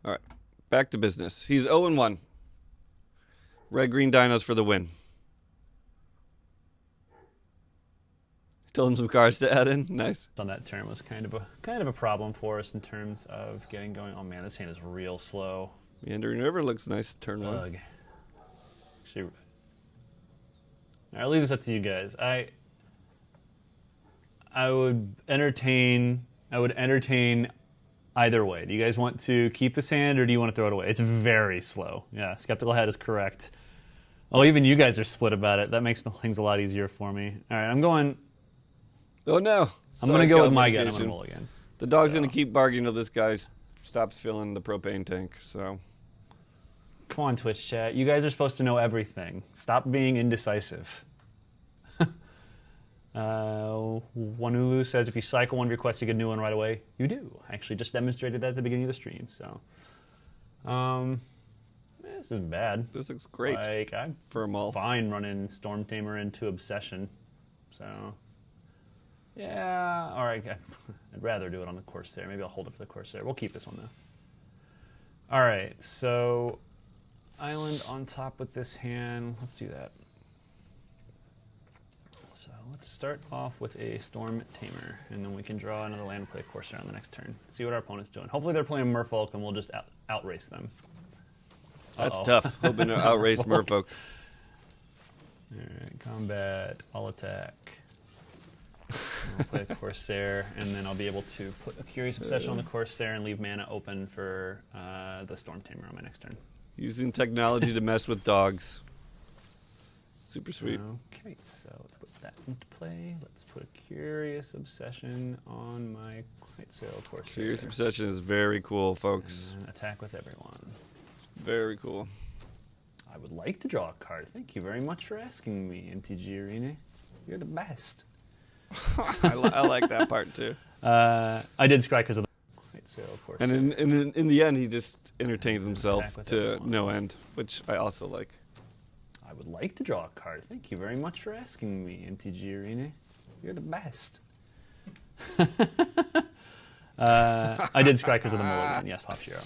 S1: All right, back to business. He's 0-1. Red-green dinos for the win. Tell him some cards to add in. Nice.
S2: On that turn was kind of a problem for us in terms of getting going. Oh man, this hand is real slow.
S1: Meandering River looks nice. Turn one.
S2: Ugh. Actually, I'll leave this up to you guys. I would entertain either way. Do you guys want to keep this hand or do you want to throw it away? It's very slow. Yeah, Skeptical Head is correct. Oh, even you guys are split about it. That makes things a lot easier for me. All right, I'm going.
S1: Oh no!
S2: I'm going to go with my gun. I'm going to roll again.
S1: The dog's going to keep barking until this guy stops filling the propane tank. So.
S2: Come on, Twitch chat. You guys are supposed to know everything. Stop being indecisive. Wanulu says if you cycle one of your quests, you get a new one right away. You do. I actually just demonstrated that at the beginning of the stream. So, This isn't bad.
S1: This looks great
S2: Like, I'm
S1: for a mall.
S2: fine running Storm Tamer into Obsession. So, yeah. All right. I'd rather do it on the Corsair. Maybe I'll hold it for the Corsair. We'll keep this one, though. All right. So, Island on top with this hand. Let's do that. So, let's start off with a Storm Tamer, and then we can draw another land and play a Corsair on the next turn. See what our opponent's doing. Hopefully, they're playing Merfolk, and we'll just outrace them.
S1: That's tough. Hoping to outrace Merfolk.
S2: Alright, combat, I'll attack. I'll play a Corsair, and then I'll be able to put a Curious Obsession on the Corsair and leave mana open for the Storm Tamer on my next turn.
S1: Using technology to mess with dogs. Super sweet.
S2: Okay, so let's put that into play. Let's put a Curious Obsession on my Kitesail Corsair.
S1: Curious Obsession is very cool, folks.
S2: And attack with everyone.
S1: Very cool.
S2: I would like to draw a card. Thank you very much for asking me, MtG Arena. You're the best.
S1: I like that part too.
S2: I did scry because of the Kitesail Corsair.
S1: And in the end, he just entertains himself to no end, which I also like.
S2: I would like to draw a card. Thank you very much for asking me, MtG Arena. You're the best. I did scry because of the mulligan. Yes, Pop Shiro.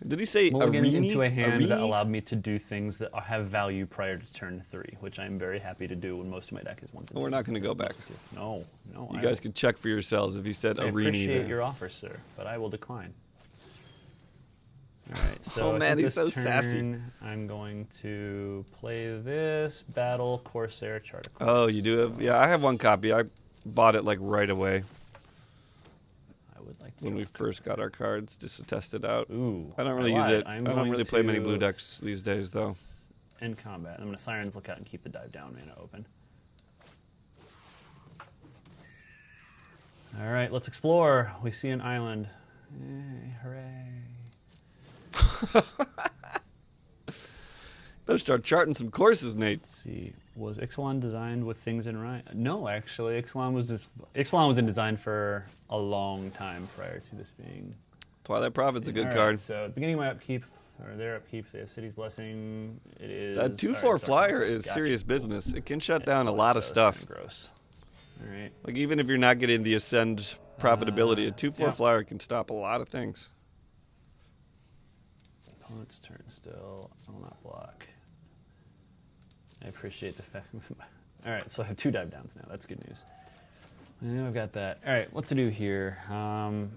S1: Did he say
S2: Mulligans
S1: Arini?
S2: into a hand that
S1: Arini?
S2: allowed me to do things that have value prior to turn 3, which I'm very happy to do when most of my deck is 1 to 2.
S1: Well, we're not going to go back.
S2: No.
S1: You guys can check for yourselves if he said
S2: I
S1: Arini
S2: appreciate
S1: there.
S2: your offer, sir, but I will decline. All right, so
S1: Oh, man,
S2: I think
S1: he's so
S2: this
S1: sassy.
S2: turn, I'm going to play this Battle Corsair Charter.
S1: Oh, you do have? Yeah, I have one copy. I bought it like right away
S2: I would like to
S1: when we first got our cards just to test it out.
S2: Ooh,
S1: I don't really use
S2: lied.
S1: it.
S2: I'm
S1: I don't
S2: going
S1: really play many
S2: to
S1: blue decks these days, though.
S2: End combat. I'm going to Siren's Lookout and keep the dive down mana open. All right, let's explore. We see an island. Yay, hooray.
S1: Better start charting some courses, Nate.
S2: Let's see. Was Ixalan designed with things in right? No, actually. Ixalan was in design for a long time prior to this being.
S1: Twilight Prophet's a good
S2: All right,
S1: card.
S2: so beginning of my upkeep, or their upkeep, they have City's Blessing. It is.
S1: That 2/4
S2: all right,
S1: flyer is
S2: gotcha.
S1: serious business. It can shut down a
S2: Yeah,
S1: lot of
S2: so it's
S1: stuff.
S2: kinda gross. All right.
S1: Like even if you're not getting the Ascend profitability, a 2/4
S2: yeah.
S1: flyer can stop a lot of things.
S2: Opponent's turn still. I will not block. I appreciate the fact. All right, so I have 2 dive downs now. That's good news. And I've got that. All right, what to do here?
S1: Oh,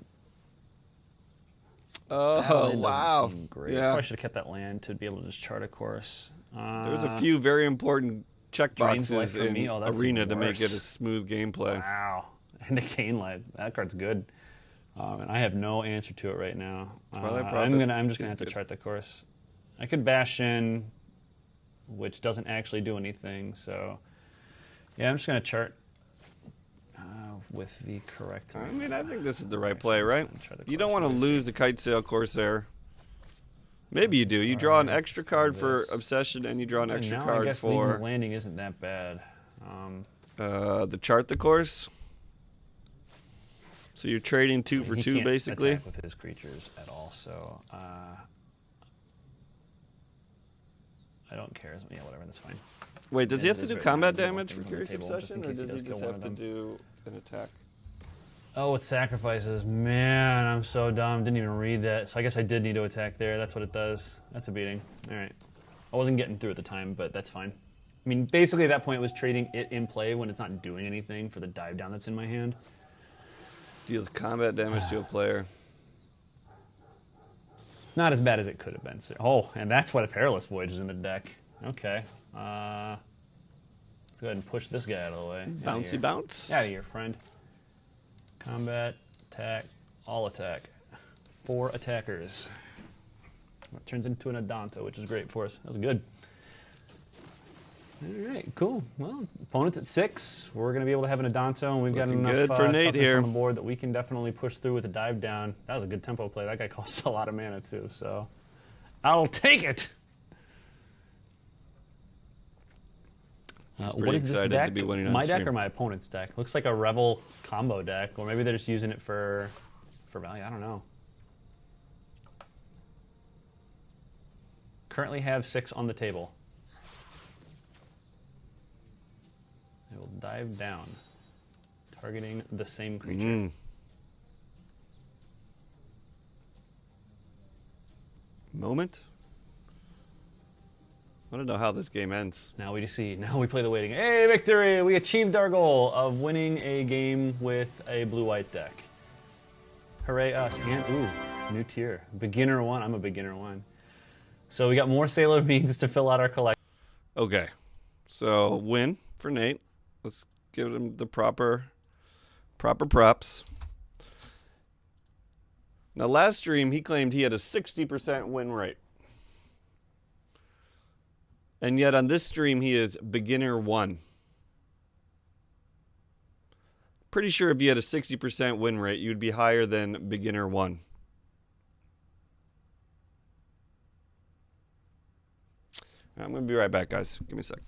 S2: That land
S1: wow.
S2: doesn't seem great.
S1: Yeah.
S2: Probably should have kept that land to be able to just chart a course.
S1: There's a few very important check
S2: Drains life
S1: boxes
S2: from
S1: in
S2: me? Oh, that's
S1: Arena
S2: even
S1: to make it
S2: worse.
S1: a smooth gameplay.
S2: Wow. And the Cane Life. That card's good. And I have no answer to it right now.
S1: Twilight
S2: I'm
S1: Prophet
S2: just gonna
S1: is
S2: have to
S1: good.
S2: chart the course. I could bash in, which doesn't actually do anything. So, yeah, I'm just gonna chart with the correct.
S1: I mean, I think this is the right play, right?
S2: Try the
S1: You don't want to
S2: course.
S1: lose the Kitesail Corsair. Maybe you do. You draw an
S2: Alright,
S1: extra
S2: let's do
S1: card for
S2: this.
S1: Obsession, and you draw an
S2: And
S1: extra
S2: now I
S1: card
S2: guess
S1: for
S2: Legion's Landing isn't that bad.
S1: the chart the course. So you're trading 2 for
S2: He
S1: 2,
S2: can't
S1: basically.
S2: attack with his creatures at all, so I don't care. Yeah, whatever, that's fine.
S1: Wait, does he have to
S2: It is
S1: do
S2: right
S1: combat
S2: now.
S1: damage for
S2: On the
S1: Curious
S2: table, just in
S1: Obsession, or
S2: case he
S1: does he
S2: does
S1: just
S2: kill one
S1: have to
S2: of them.
S1: do an attack?
S2: Oh, it sacrifices. Man, I'm so dumb. Didn't even read that. So I guess I did need to attack there. That's what it does. That's a beating. All right. I wasn't getting through at the time, but that's fine. I mean, basically at that point it was trading it in play when it's not doing anything for the dive down that's in my hand.
S1: Deals combat damage to a player.
S2: Not as bad as it could have been. So, oh, and that's why the Perilous Voyage is in the deck. Okay. Let's go ahead and push this guy out of the way. Outta
S1: Bouncy
S2: here.
S1: bounce.
S2: Out of here, friend. Combat, attack, all attack. 4 attackers. That turns into an Adonto, which is great for us. That was good. All right, cool. Well, opponent's at 6. We're going to be able to have an Adonto, and we've got
S1: Looking
S2: enough
S1: good for Nate
S2: toughness
S1: here.
S2: on the board that we can definitely push through with a dive down. That was a good tempo play. That guy costs a lot of mana, too, so I'll take it.
S1: He's
S2: What
S1: pretty
S2: is this
S1: excited
S2: deck?
S1: to be winning on
S2: My deck
S1: stream.
S2: or my opponent's deck? Looks like a Revel combo deck, or maybe they're just using it for value. I don't know. Currently have 6 on the table. I will dive down, targeting the same creature.
S1: Moment. I want to know how this game ends.
S2: Now we see. Now we play the waiting. Hey, victory! We achieved our goal of winning a game with a blue-white deck. Hooray us! And ooh, new tier, beginner 1. I'm a beginner 1. So we got more Sailor Beans to fill out our collection.
S1: Okay, so win for Nate. Let's give him the proper props. Now, last stream he claimed he had a 60% win rate. And yet on this stream, he is beginner 1. Pretty sure if you had a 60% win rate, you'd be higher than beginner 1. I'm going to be right back, guys. Give me a sec.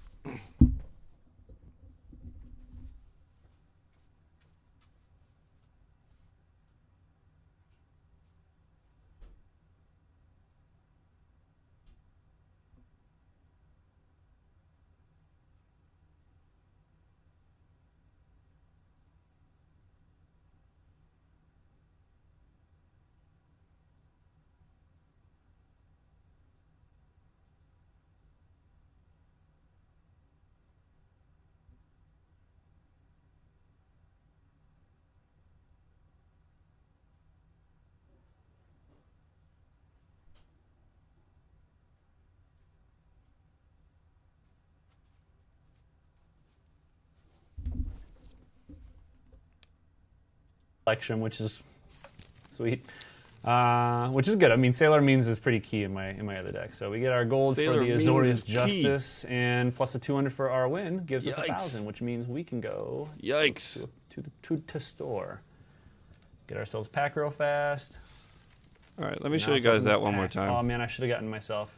S2: Collection, which is sweet, which is good. I mean, Sailor Means is pretty key in my other deck. So we get our gold
S1: Sailor
S2: for the
S1: Means
S2: Azorius
S1: is
S2: Justice, and plus a 200 for our win gives us
S1: Yikes.
S2: 1,000, which means we can go
S1: Yikes.
S2: to store. Get ourselves pack real fast.
S1: All right, let me show you guys that one more time.
S2: Oh man, I should have gotten myself.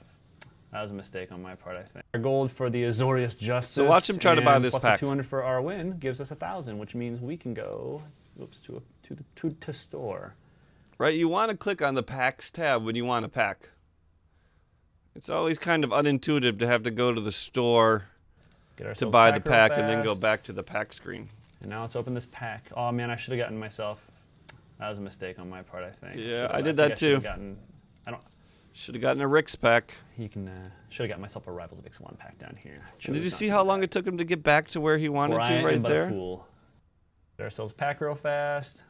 S2: That was a mistake on my part, I think. Our gold for the Azorius Justice.
S1: So watch him try to buy
S2: and
S1: this
S2: plus
S1: pack.
S2: a 200 for our win gives us 1,000, which means we can go. Oops, to store.
S1: Right, you want to click on the packs tab when you want a pack. It's always kind of unintuitive to have to go to the store to buy the pack and then go back to the pack screen.
S2: And now let's open this pack. Oh man, I should have gotten myself. That was a mistake on my part, I think.
S1: Yeah, I did that too. Should have gotten a Rick's pack.
S2: You can should have got myself a Rivals of Ixalan pack down here.
S1: And did you see how long it took him to get back to where he wanted to right there?
S2: Get ourselves pack real fast.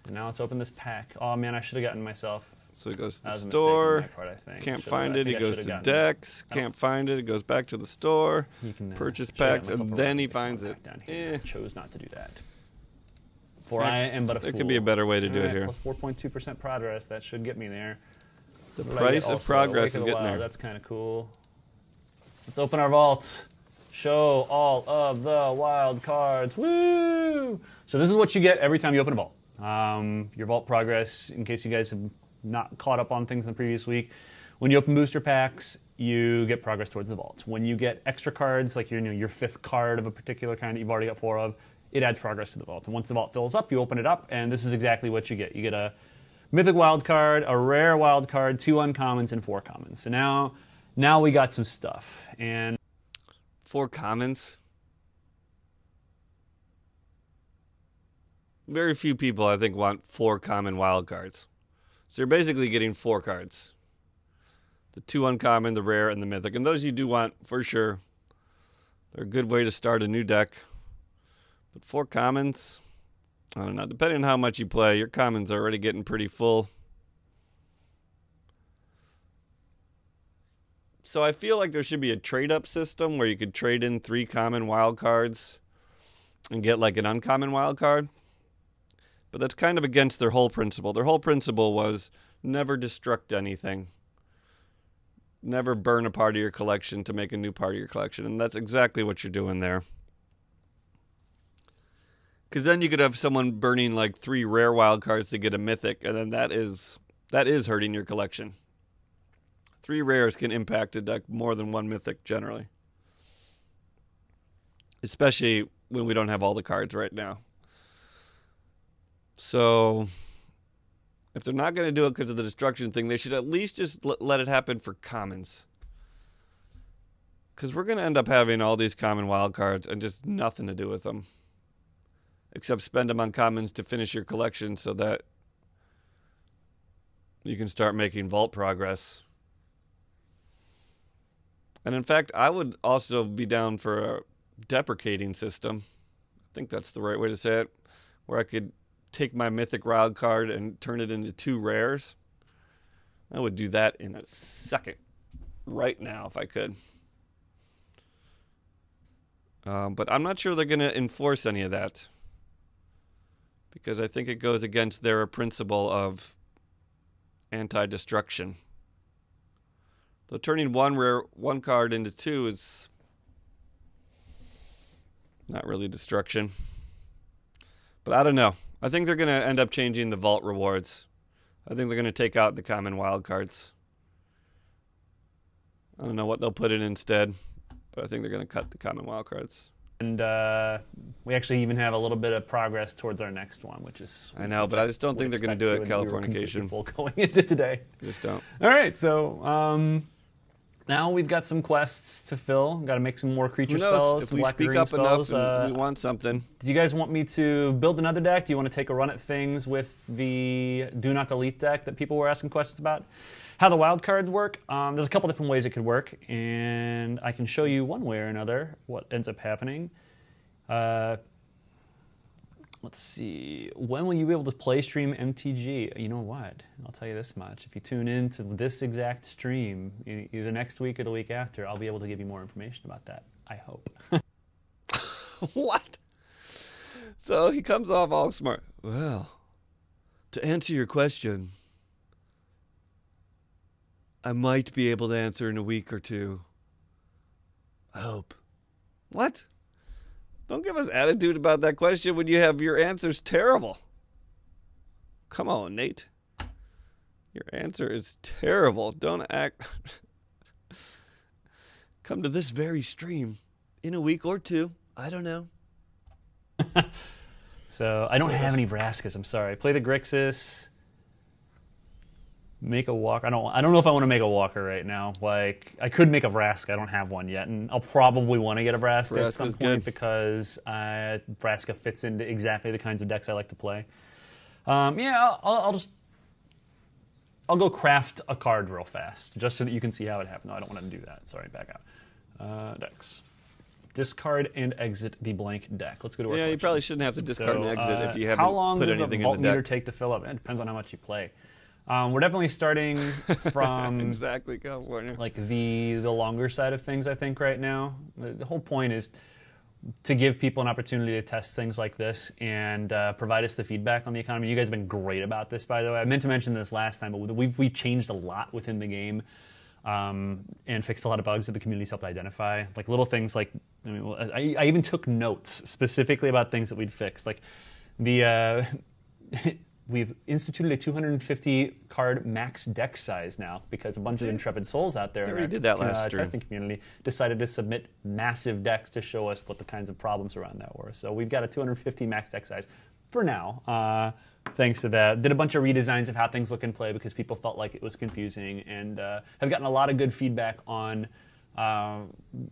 S2: And now let's open this pack. Oh man, I should have gotten myself.
S1: So he goes to the store.
S2: Part, I think.
S1: Can't find it. He goes to decks. Can't find it. He goes back to the store.
S2: You can
S1: purchase packs, and then he finds it.
S2: Chose not to do that. For I am but a fool.
S1: There could be a better way to do it here.
S2: Plus 4.2% progress. That should get me there.
S1: The price of progress is getting there.
S2: That's kind of cool. Let's open our vaults. Show all of the wild cards. Woo! So this is what you get every time you open a vault. Your vault progress, in case you guys have not caught up on things in the previous week, when you open booster packs, you get progress towards the vault. When you get extra cards, like your 5th card of a particular kind that you've already got 4 of, it adds progress to the vault. And once the vault fills up, you open it up, and this is exactly what you get. You get a mythic wild card, a rare wild card, 2 uncommons, and 4 commons. So now we got some stuff. And
S1: 4 commons? Very few people, I think, want 4 common wild cards. So you're basically getting 4 cards. The 2 uncommon, the rare, and the mythic. And those you do want, for sure. They're a good way to start a new deck. But 4 commons, I don't know. Depending on how much you play, your commons are already getting pretty full. So I feel like there should be a trade-up system where you could trade in 3 common wild cards and get like an uncommon wild card. But that's kind of against their whole principle. Their whole principle was never destruct anything. Never burn a part of your collection to make a new part of your collection. And that's exactly what you're doing there. Because then you could have someone burning like 3 rare wild cards to get a mythic, and then that is hurting your collection. 3 rares can impact a deck more than 1 mythic generally. Especially when we don't have all the cards right now. So If they're not going to do it because of the destruction thing, they should at least just let it happen for commons. Because we're going to end up having all these common wildcards and just nothing to do with them. Except spend them on commons to finish your collection so that you can start making vault progress. And in fact, I would also be down for a deprecating system. I think that's the right way to say it. Where I could take my mythic wild card and turn it into 2 rares. I would do that in a second. Right now, if I could. But I'm not sure they're going to enforce any of that. Because I think it goes against their principle of anti-destruction. Though turning one card into 2 is not really destruction. But I don't know. I think they're going to end up changing the vault rewards. I think they're going to take out the common wild cards. I don't know what they'll put in instead, but I think they're going to cut the common wild cards.
S2: And we actually even have a little bit of progress towards our next one, which is...
S1: I know, but I just don't think they're going to do it Californication.
S2: We going into today.
S1: Just don't.
S2: All right, so now we've got some quests to fill. Got to make some more creature spells.
S1: If we speak up enough and we want something.
S2: Do you guys want me to build another deck? Do you want to take a run at things with the Do Not Delete deck that people were asking questions about? How the wild cards work? There's a couple different ways it could work, and I can show you one way or another what ends up happening. Let's see. When will you be able to play stream MTG? You know what? I'll tell you this much. If you tune in to this exact stream, either next week or the week after, I'll be able to give you more information about that. I hope.
S1: What? So he comes off all smart. Well, to answer your question, I might be able to answer in a week or 2. I hope. What? Don't give us attitude about that question when you have your answers terrible. Come on, Nate. Your answer is terrible. Don't act. Come to this very stream in a week or 2. I don't know.
S2: So I don't have any Vraskas. I'm sorry. Play the Grixis. Make a walker. I don't know if I want to make a walker right now. Like, I could make a Vraska. I don't have one yet, and I'll probably want to get a Vraska at some point because Vraska fits into exactly the kinds of decks I like to play. Yeah, I'll go craft a card real fast just so that you can see how it happened. No, I don't want to do that. Sorry, back out. Decks. Discard and exit the blank deck. Let's go to our
S1: you probably shouldn't have to discard and exit if you haven't put anything in the deck.
S2: How long does the vault meter take to fill up? It depends on how much you play. We're definitely starting from
S1: exactly California,
S2: like the longer side of things. I think right now the whole point is to give people an opportunity to test things like this and provide us the feedback on the economy. You guys have been great about this, by the way. I meant to mention this last time, but we changed a lot within the game and fixed a lot of bugs that the community's helped identify. Like little things like I even took notes specifically about things that we'd fixed, like the. We've instituted a 250 card max deck size now because a bunch of intrepid souls out there in our
S1: did that last
S2: testing community decided to submit massive decks to show us what the kinds of problems around that were. So we've got a 250 max deck size for now, thanks to that. Did a bunch of redesigns of how things look in play because people felt like it was confusing, and have gotten a lot of good feedback on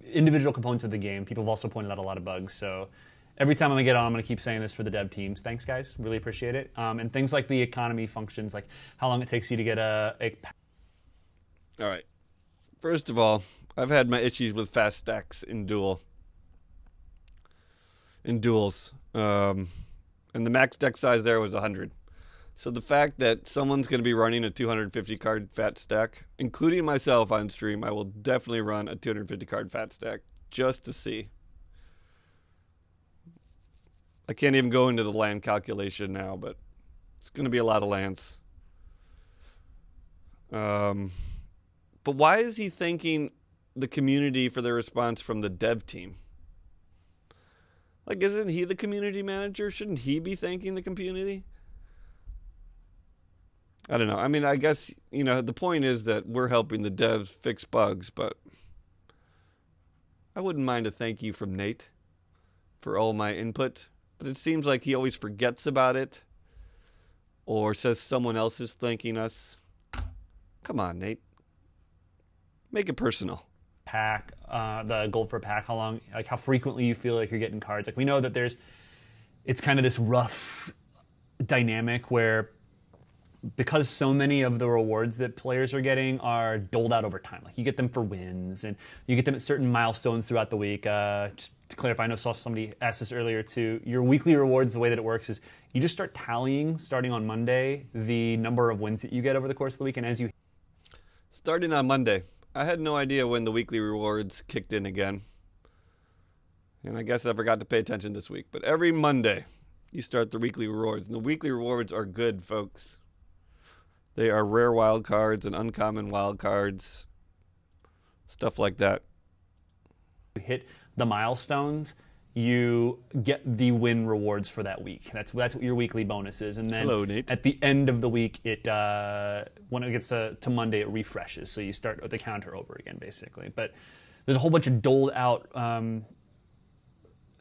S2: individual components of the game. People have also pointed out a lot of bugs. So every time I get on, I'm going to keep saying this for the dev teams. Thanks, guys. Really appreciate it. And things like the economy functions, like how long it takes you to get a...
S1: All right. First of all, I've had my issues with fast stacks in duels. And the max deck size there was 100. So the fact that someone's going to be running a 250 card fat stack, including myself on stream, I will definitely run a 250 card fat stack just to see. I can't even go into the land calculation now, but it's going to be a lot of lands. But why is he thanking the community for their response from the dev team? Like, isn't he the community manager? Shouldn't he be thanking the community? I don't know. I mean, I guess, the point is that we're helping the devs fix bugs, but I wouldn't mind a thank you from Nate for all my input. But it seems like he always forgets about it. or says someone else is thanking us. Come on, Nate. Make it personal.
S2: Pack, the gold for a pack, how long, like how frequently you feel like you're getting cards. Like we know that it's kind of this rough dynamic where because so many of the rewards that players are getting are doled out over time. Like you get them for wins and you get them at certain milestones throughout the week. Just to clarify, I know saw somebody asked this earlier too. Your weekly rewards, the way that it works is you just start tallying starting on Monday the number of wins that you get over the course of the week, and as you
S1: Starting on Monday. I had no idea when the weekly rewards kicked in again. And I guess I forgot to pay attention this week. But every Monday, you start the weekly rewards. And the weekly rewards are good, folks. They are rare wild cards and uncommon wild cards. Stuff like that.
S2: hit the milestones, you get the win rewards for that week. That's what your weekly bonus is. And then
S1: Hello, Nate.
S2: at the end of the week, it when it gets to Monday, it refreshes. So you start the counter over again, basically. But there's a whole bunch of doled out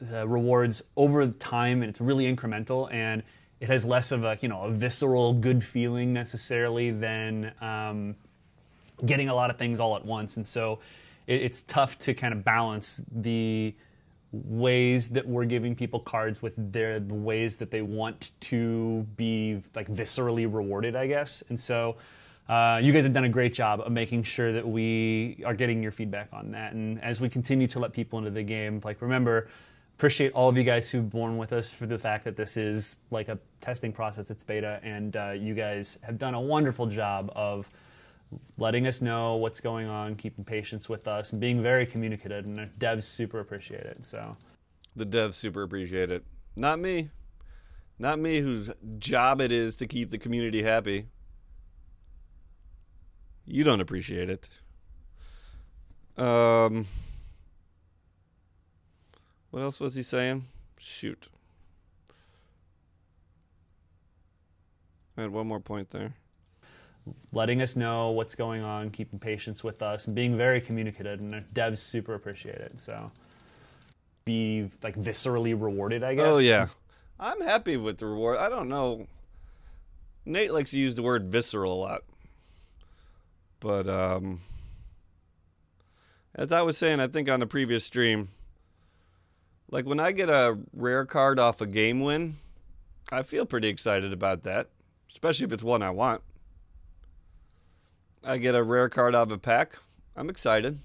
S2: rewards over time, and it's really incremental, and it has less of a visceral good feeling necessarily than getting a lot of things all at once. And so it's tough to kind of balance the ways that we're giving people cards with the ways that they want to be like viscerally rewarded, I guess. And so you guys have done a great job of making sure that we are getting your feedback on that. And as we continue to let people into the game, like remember, appreciate all of you guys who've borne with us for the fact that this is like a testing process. It's beta, and you guys have done a wonderful job of letting us know what's going on, keeping patience with us, and being very communicative, and the devs super appreciate it. So
S1: The devs super appreciate it. Not me. Not me, whose job it is to keep the community happy. You don't appreciate it. What else was he saying? Shoot. I had one more point there.
S2: letting us know what's going on, keeping patience with us, and being very communicative, and the devs super appreciate it. So be like viscerally rewarded, I guess.
S1: Oh, yeah. I'm happy with the reward. I don't know. Nate likes to use the word visceral a lot. But as I was saying, I think on the previous stream, like when I get a rare card off a game win, I feel pretty excited about that, especially if it's one I want. I get a rare card out of a pack, I'm excited.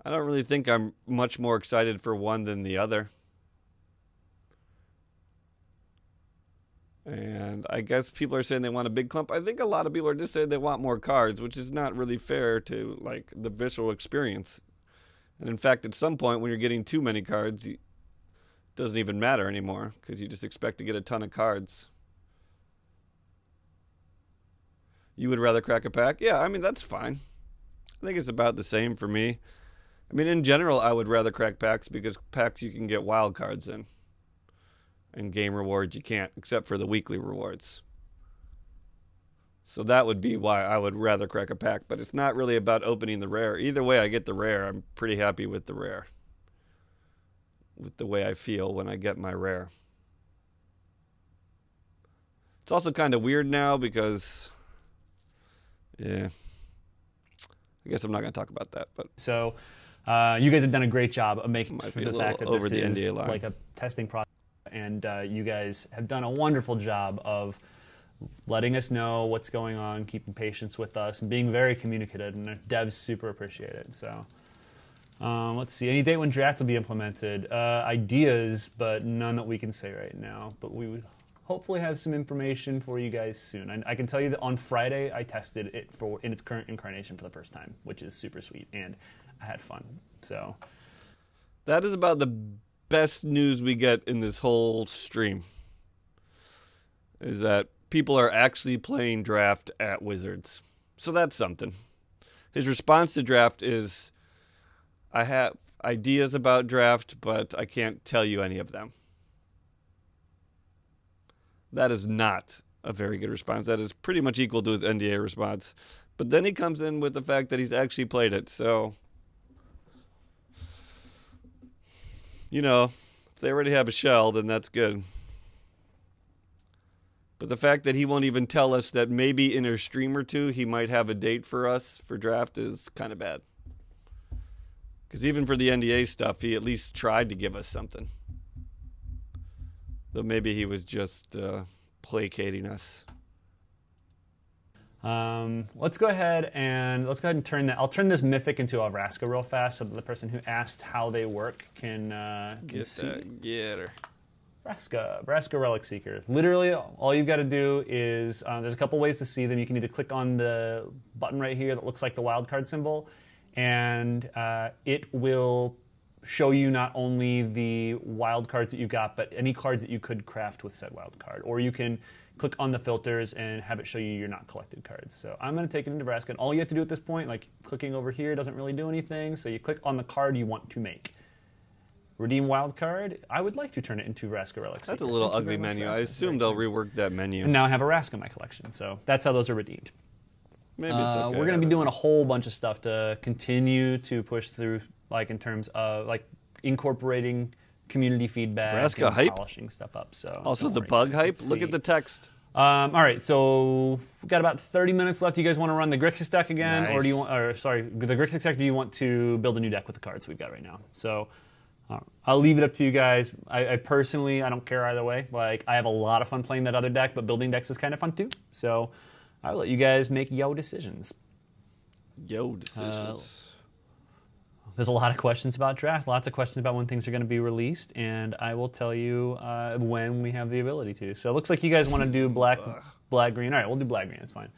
S1: I don't really think I'm much more excited for one than the other. And I guess people are saying they want a big clump. I think a lot of people are just saying they want more cards, which is not really fair to like the visceral experience. And in fact, at some point when you're getting too many cards, it doesn't even matter anymore because you just expect to get a ton of cards. You would rather crack a pack? Yeah, I mean, that's fine. I think it's about the same for me. I mean, in general, I would rather crack packs because packs you can get wild cards in. And game rewards you can't, except for the weekly rewards. So that would be why I would rather crack a pack. But it's not really about opening the rare. Either way I get the rare, I'm pretty happy with the rare. With the way I feel when I get my rare. It's also kind of weird now because, yeah, I guess I'm not going to talk about that. But
S2: So you guys have done a great job of making
S1: Might
S2: for
S1: be a
S2: the
S1: little
S2: fact that
S1: over
S2: this
S1: the
S2: is
S1: NDA line.
S2: like a testing process, and you guys have done a wonderful job of letting us know what's going on, keeping patience with us, and being very communicative, and the devs super appreciate it. So let's see, any date when draft will be implemented? Ideas, but none that we can say right now. But we would hopefully have some information for you guys soon. I can tell you that on Friday I tested it in its current incarnation for the first time, which is super sweet, and I had fun. So
S1: that is about the best news we get in this whole stream. Is that people are actually playing draft at Wizards. So that's something. His response to draft is, I have ideas about draft, but I can't tell you any of them. That is not a very good response. That is pretty much equal to his NDA response. But then he comes in with the fact that he's actually played it. So, you know, if they already have a shell, then that's good. But the fact that he won't even tell us that maybe in a stream or two he might have a date for us for draft is kind of bad. Because even for the NDA stuff, he at least tried to give us something. Though maybe he was just placating us.
S2: Let's go ahead and turn that. I'll turn this mythic into a Vraska real fast, so that the person who asked how they work can see.
S1: Get her.
S2: Vraska Relic Seeker. Literally, all you've got to do is there's a couple ways to see them. You can either click on the button right here that looks like the wildcard symbol, and it will show you not only the wild cards that you've got, but any cards that you could craft with said wild card. Or you can click on the filters and have it show you your not collected cards. So I'm going to take it into Vraska, and all you have to do at this point, like clicking over here, doesn't really do anything. So you click on the card you want to make. Redeem wild card. I would like to turn it into Vraska Relic Seeker.
S1: That's a little ugly menu. I assume they'll rework that menu.
S2: And now I have a Vraska in my collection. So that's how those are redeemed.
S1: Maybe it's okay.
S2: We're going to be doing a whole bunch of stuff to continue to push through, like in terms of like incorporating community feedback
S1: Vraska
S2: and
S1: hype?
S2: polishing stuff up. So
S1: Also,
S2: don't
S1: the
S2: worry.
S1: bug hype.
S2: Let's
S1: Look
S2: see.
S1: at the text.
S2: All right, so we've got about 30 minutes left. Do you guys want to run the Grixis deck again, or do you
S1: Nice.
S2: want? Or sorry, the Grixis deck. Do you want to build a new deck with the cards we've got right now? So I'll leave it up to you guys. I personally, I don't care either way. Like, I have a lot of fun playing that other deck, but building decks is kind of fun too. So I'll let you guys make yo decisions.
S1: Yo, decisions.
S2: There's a lot of questions about draft, lots of questions about when things are going to be released, and I will tell you when we have the ability to. So it looks like you guys want to do black, green. All right, we'll do black, green. That's fine.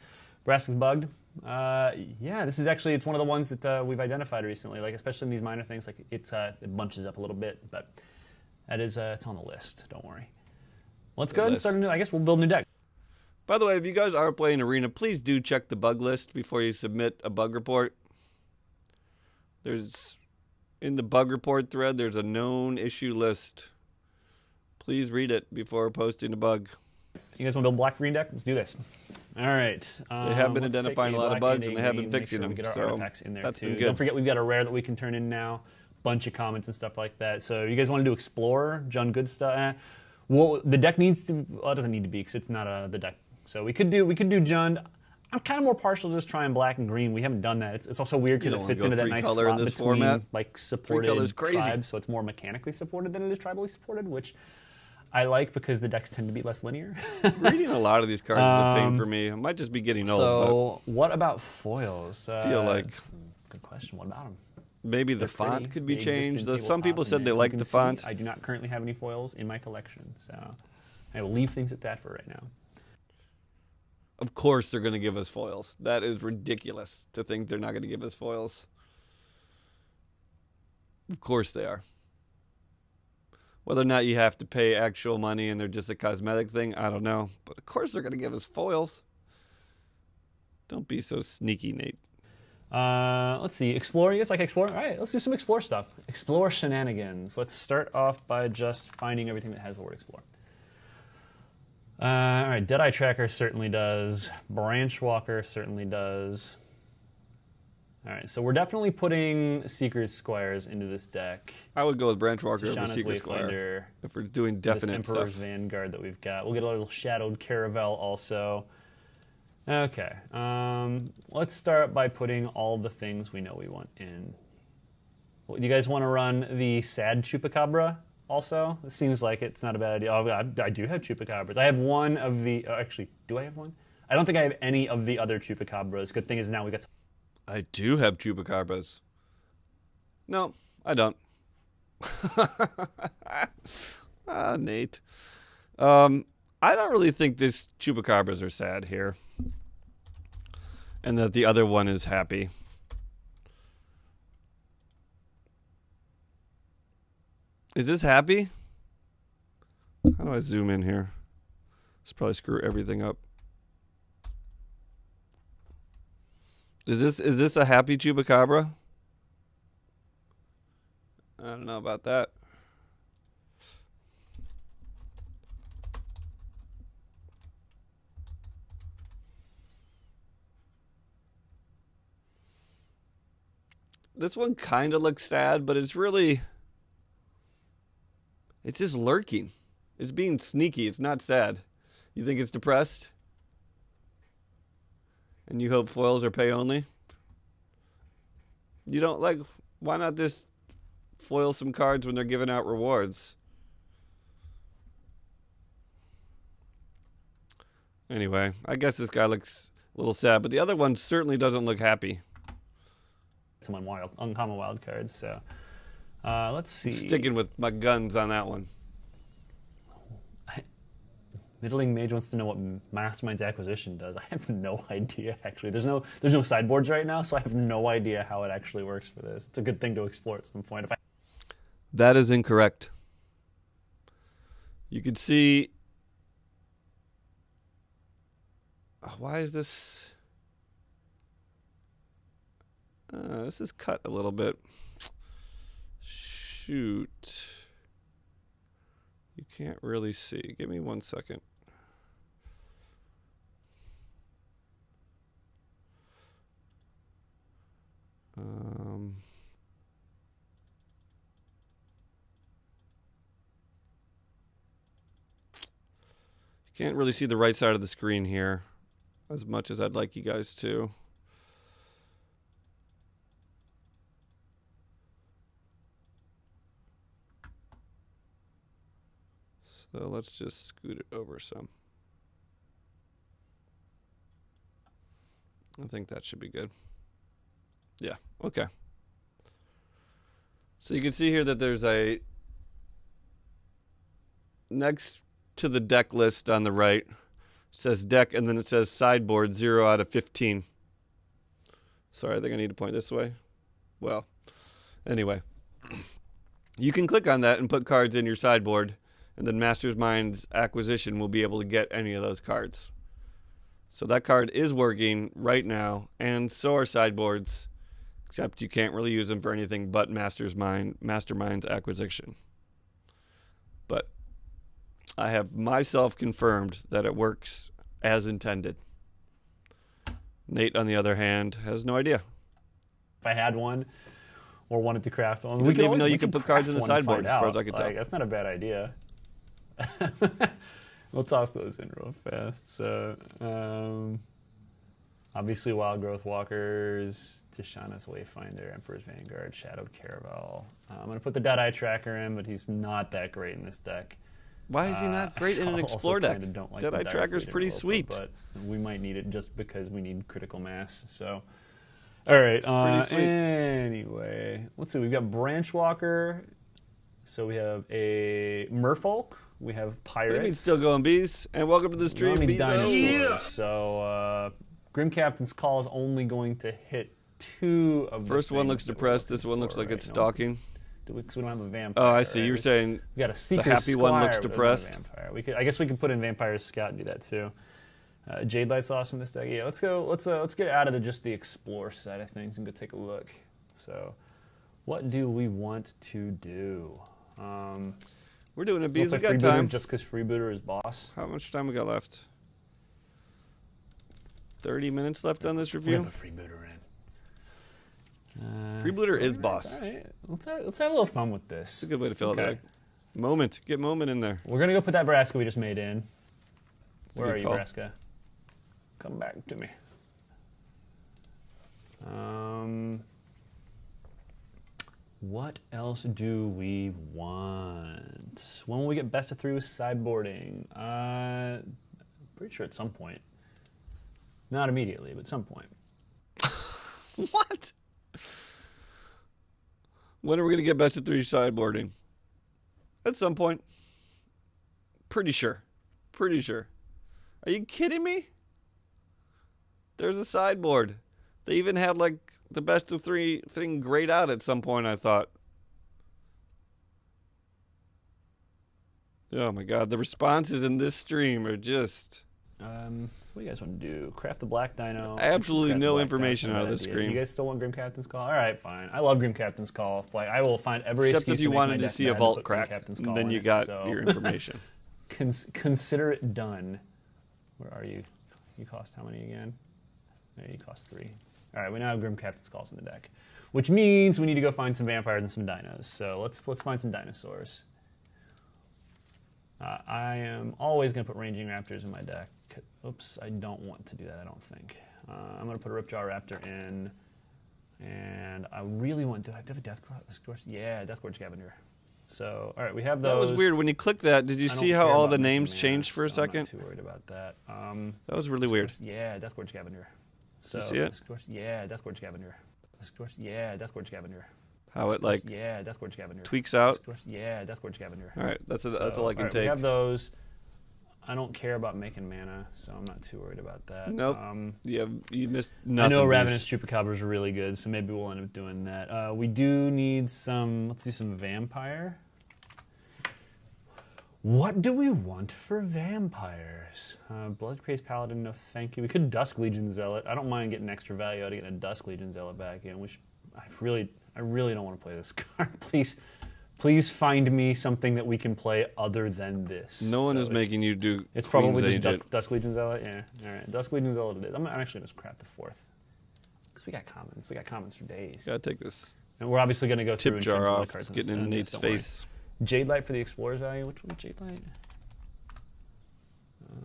S2: Vraska's bugged. Yeah, this is actually, it's one of the ones that we've identified recently, like especially in these minor things, like it bunches up a little bit, but that is, it's on the list. Don't worry. Let's go ahead and start a new, I guess we'll build a new deck.
S1: By the way, if you guys are playing Arena, please do check the bug list before you submit a bug report. In the bug report thread, there's a known issue list. Please read it before posting a bug.
S2: You guys want to build black green deck? Let's do this. All right.
S1: They have been
S2: let's
S1: identifying
S2: take
S1: a lot of
S2: black
S1: bugs, and they have been
S2: green, make
S1: fixing
S2: sure we
S1: them,
S2: get our
S1: so
S2: artifacts in there
S1: that's
S2: too.
S1: been good.
S2: Don't forget we've got a rare that we can turn in now. Bunch of comments and stuff like that. So you guys want to do Explorer, John Good stuff? Well, the deck needs to. Well, it doesn't need to be because it's not the deck. So we could do Jund. I'm kind of more partial to just trying black and green. We haven't done that. It's also weird because
S1: You
S2: it
S1: don't
S2: fits
S1: wanna
S2: into
S1: go
S2: that nice
S1: three-color
S2: slot
S1: in this
S2: between
S1: format.
S2: like supported
S1: Three-color's crazy.
S2: tribes, so it's more mechanically supported than it is tribally supported, which I like because the decks tend to be less linear.
S1: Reading a lot of these cards is a pain for me. I might just be getting old,
S2: So what about foils?
S1: but I feel like
S2: Good question. What about them?
S1: maybe the
S2: They're
S1: font
S2: pretty.
S1: could be
S2: They exist in
S1: changed. Though some
S2: tabletop,
S1: people
S2: and
S1: said they
S2: as you
S1: like
S2: can
S1: the
S2: see,
S1: font.
S2: I do not currently have any foils in my collection, so I will leave things at that for right now.
S1: Of course they're going to give us foils. That is ridiculous to think they're not going to give us foils. Of course they are. Whether or not you have to pay actual money and they're just a cosmetic thing, I don't know. But of course they're going to give us foils. Don't be so sneaky, Nate.
S2: Let's see. Explore. You guys like explore? All right, let's do some explore stuff. Explore shenanigans. Let's start off by just finding everything that has the word explore. All right, Deadeye Tracker certainly does. Branch Walker certainly does. All right, so we're definitely putting Seeker's Squires into this deck.
S1: I would go with Branch Walker over
S2: Shauna's
S1: Secret Squire
S2: Wayfinder,
S1: if we're doing
S2: this
S1: definite
S2: Emperor's
S1: stuff.
S2: Vanguard that we've got. We'll get a little Shadowed Caravel also. Okay, let's start by putting all the things we know we want in. Do you guys want to run the Sad Chupacabra also? It seems like it's not a bad idea. Oh, I do have Chupacabras. I have one of the. Actually, do I have one? I don't think I have any of the other Chupacabras. Good thing is now we got.
S1: I do have Chupacabras. No, I don't. Nate. I don't really think this Chupacabras are sad here. And that the other one is happy. Is this happy? How do I zoom in here? Let's probably screw everything up. Is this a happy Chupacabra? I don't know about that. This one kind of looks sad, but it's just lurking. It's being sneaky. It's not sad. You think it's depressed? And you hope foils are pay only? You don't like, why not just foil some cards when they're giving out rewards? Anyway, I guess this guy looks a little sad, but the other one certainly doesn't look happy.
S2: Some uncommon wild cards, so let's see.
S1: I'm sticking with my guns on that one.
S2: Middling Mage wants to know what Mastermind's acquisition does. I have no idea, actually. There's no sideboards right now, so I have no idea how it actually works for this. It's a good thing to explore at some point.
S1: That is incorrect. You could see... why is this... this is cut a little bit. Shoot. You can't really see. Give me 1 second. You can't really see the right side of the screen here as much as I'd like you guys to. So let's just scoot it over some. I think that should be good. Yeah, okay. So you can see here that there's a, next to the deck list on the right, it says deck, and then it says sideboard 0 out of 15. Sorry, I think I need to point this way. Well, anyway. You can click on that and put cards in your sideboard, and then Mastermind's acquisition will be able to get any of those cards. So that card is working right now, and so are sideboards, except you can't really use them for anything but Mastermind's acquisition. But I have myself confirmed that it works as intended. Nate, on the other hand, has no idea.
S2: If I had one or wanted to craft one,
S1: we didn't even know you could put cards in the sideboard, as far as I could tell.
S2: That's not a bad idea. We'll toss those in real fast. So, obviously, Wild Growth Walkers, Tishana's Wayfinder, Emperor's Vanguard, Shadowed Caravel. I'm going to put the Deadeye Tracker in, but he's not that great in this deck.
S1: Why is he not great in an Explore deck?
S2: Like
S1: Deadeye Tracker's pretty sweet.
S2: But we might need it just because we need critical mass. So, all right.
S1: Pretty sweet.
S2: Anyway, let's see. We've got Branch Walker. So we have a Merfolk. We have Pirates.
S1: Maybe still going bees. And welcome to the stream, Bees.
S2: Yeah. So Grim Captain's Call is only going to hit 2 of the
S1: first one looks depressed. This one looks like it's stalking.
S2: Because we don't have a vampire.
S1: Oh, I see.
S2: Right?
S1: You're saying
S2: we got a Seeker's
S1: the happy one looks
S2: Squire,
S1: depressed.
S2: Vampire. I guess we could put in Vampire's Scout and do that too. Jade Light's awesome this deck. Yeah, let's go. Let's get out of just the Explore side of things and go take a look. So, what do we want to do?
S1: We're doing a bees.
S2: We
S1: got time.
S2: Just because Freebooter is boss.
S1: How much time we got left? 30 minutes left on this review.
S2: We have a Freebooter in.
S1: Freebooter is boss.
S2: All right. Let's have a little fun with this.
S1: It's a good way to fill it out. Moment. Get Moment in there.
S2: We're going to go put that Braska we just made in.
S1: That's
S2: Where are you, Braska? Come back to me. What else do we want? When will we get best of 3 with sideboarding? Pretty sure at some point. Not immediately, but at some point.
S1: What? When are we going to get best of 3 sideboarding? At some point. Pretty sure. Pretty sure. Are you kidding me? There's a sideboard. They even had like the best of 3 thing grayed out at some point, I thought. Oh my god, the responses in this stream are just...
S2: what do you guys want to do? Craft the Black Dino.
S1: Absolutely no information out of this stream.
S2: You guys still want Grim Captain's Call? All right, fine. I love Grim Captain's Call. Like, I will find every
S1: except if you wanted to see a vault
S2: crack,
S1: and then you got your information.
S2: Consider it done. Where are you? You cost how many again? No, you cost 3. All right, we now have Grim Captain's Calls in the deck, which means we need to go find some vampires and some dinos. So let's find some dinosaurs. I am always going to put Ranging Raptors in my deck. Oops, I don't want to do that, I don't think. I'm going to put a Ripjaw Raptor in, and I really want to. Do I have to have a Death Gorge? Yeah, Death Gorge Scavenger. So, all right, we have those.
S1: That was weird. When you click that, did you see how all the names changed for a second?
S2: I'm not too worried about that.
S1: That was really weird.
S2: Yeah, Death Gorge Scavenger. So,
S1: you see it?
S2: Yeah, Death Gorge Scavenger. Yeah, Death Gorge Scavenger.
S1: How it like
S2: yeah, Death Gorge Scavenger.
S1: tweaks out.
S2: Yeah, Death Gorge Scavenger.
S1: All right, that's all I can take.
S2: We have those. I don't care about making mana, so I'm not too worried about that.
S1: Nope. You missed nothing.
S2: I know Ravenous Chupacabra is really good, so maybe we'll end up doing that. We do need some. Let's do some Vampire. What do we want for vampires? Blood Crazed Paladin, no thank you. We could Dusk Legion Zealot. I don't mind getting extra value out of getting a Dusk Legion Zealot back in. I really don't want to play this card. Please find me something that we can play other than this.
S1: No one is making you do.
S2: It's probably just Dusk Legion Zealot. Yeah. All right. Dusk Legion Zealot it is. I'm actually just crap the fourth. Because we got commons. We got commons for days.
S1: Gotta take this.
S2: And we're obviously going to go through
S1: tip
S2: and
S1: jar
S2: all
S1: off.
S2: the cards.
S1: It's getting in Nate's face.
S2: Jade Light for the Explorer's value. Which one? Jade Light?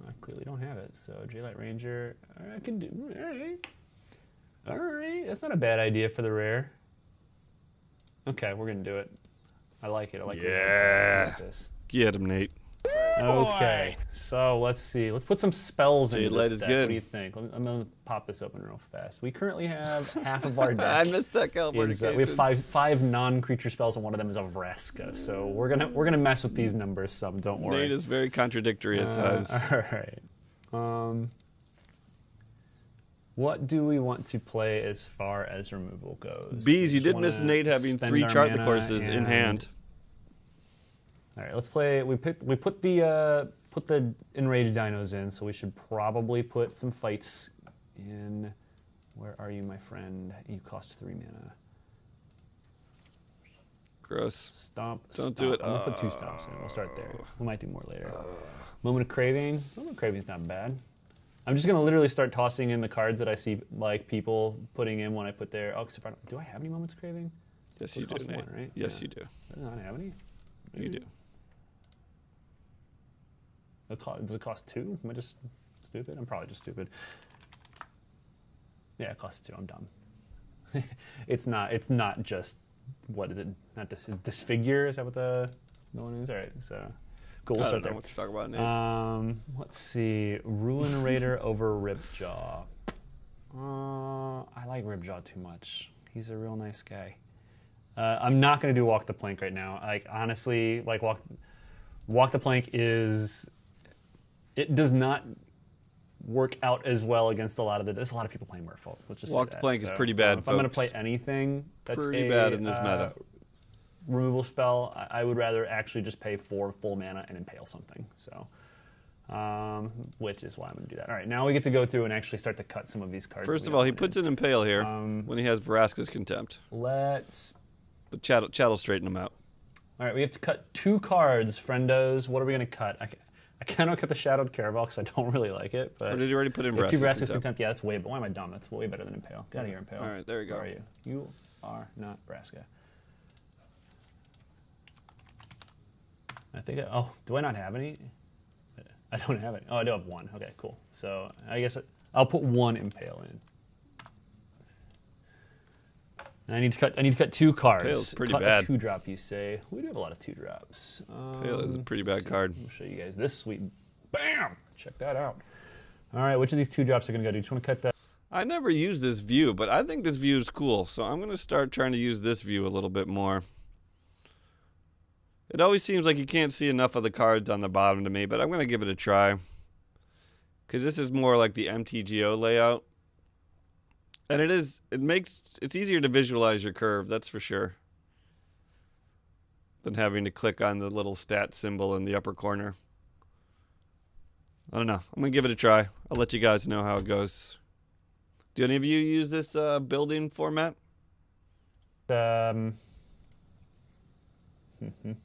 S2: I clearly don't have it. So Jade Light Ranger. I can do. All right. All right. That's not a bad idea for the rare. Okay, we're gonna do it. I like it. I like this.
S1: Get him, Nate.
S2: Okay, so let's see. Let's put some spells into this deck.
S1: Good.
S2: What do you think? I'm gonna pop this open real fast. We currently have half of our deck.
S1: I missed that teleportation.
S2: We have five non-creature spells, and one of them is a Vraska. So we're gonna mess with these numbers some. Don't worry.
S1: Nate is very contradictory at times.
S2: All right. What do we want to play as far as removal goes?
S1: Bees, you did miss Nate having 3 chart the courses in hand.
S2: All right, let's play. We put the enraged dinos in, so we should probably put some fights in. Where are you, my friend? You cost 3 mana.
S1: Gross.
S2: Stomp.
S1: Don't do it.
S2: I'm gonna put 2 stomps in. We'll start there. We might do more later. Moment of Craving. Moment of Craving's not bad. I'm just gonna literally start tossing in the cards that I see like people putting in when I put their. Oh, do I have any Moments of Craving?
S1: Yes, you do, Nate.
S2: One, right?
S1: Yes, you do.
S2: I don't have any.
S1: You do.
S2: Does it cost 2? Am I just stupid? I'm probably just stupid. Yeah, it costs 2. I'm dumb. It's not just, what is it? Not disfigure? Is that what the one is? All right, so cool. We'll start there.
S1: What you're talking about, Nate.
S2: Let's see. Ruin Raider over Ripjaw. I like Ripjaw too much. He's a real nice guy. I'm not going to do Walk the Plank right now. Like honestly, like Walk the Plank is. It does not work out as well against a lot of there's a lot of people playing Merfolk. Let's just
S1: Walk the Plank is pretty bad.
S2: If I'm going to play anything that's
S1: pretty bad in this meta.
S2: Removal spell, I would rather actually just pay 4 full mana and impale something. So, which is why I'm going to do that. All right, now we get to go through and actually start to cut some of these cards.
S1: First of all, he puts an Impale here when he has Vraska's Contempt.
S2: Let's.
S1: But Chat'll straighten him out.
S2: All right, we have to cut 2 cards, friendos. What are we going to cut? I cannot cut the Shadowed Caravel because I don't really like it. But
S1: or did you already put in Vraska's
S2: 2 Vraska's Contempt? Yeah, that's way. But why am I dumb? That's way better than Impale. Get out of here, Impale.
S1: All right, there you go.
S2: Where are you? You are not Vraska. I think. Oh, do I not have any? I don't have any. Oh, I do have 1. Okay, cool. So I guess I'll put 1 Impale in. And I need to cut 2 cards.
S1: Impale's pretty
S2: cut
S1: bad.
S2: A 2-drop, you say? We do have a lot of 2-drops.
S1: Impale is a pretty bad card.
S2: I'll show you guys this sweet. Bam! Check that out. All right, which of these 2-drops are gonna go? Do you just want to cut that?
S1: I never used this view, but I think this view is cool. So I'm gonna start trying to use this view a little bit more. It always seems like you can't see enough of the cards on the bottom to me, but I'm gonna give it a try. Because this is more like the MTGO layout. And it's easier to visualize your curve, that's for sure, than having to click on the little stat symbol in the upper corner. I don't know. I'm going to give it a try. I'll let you guys know how it goes. Do any of you use this building format?
S2: I'm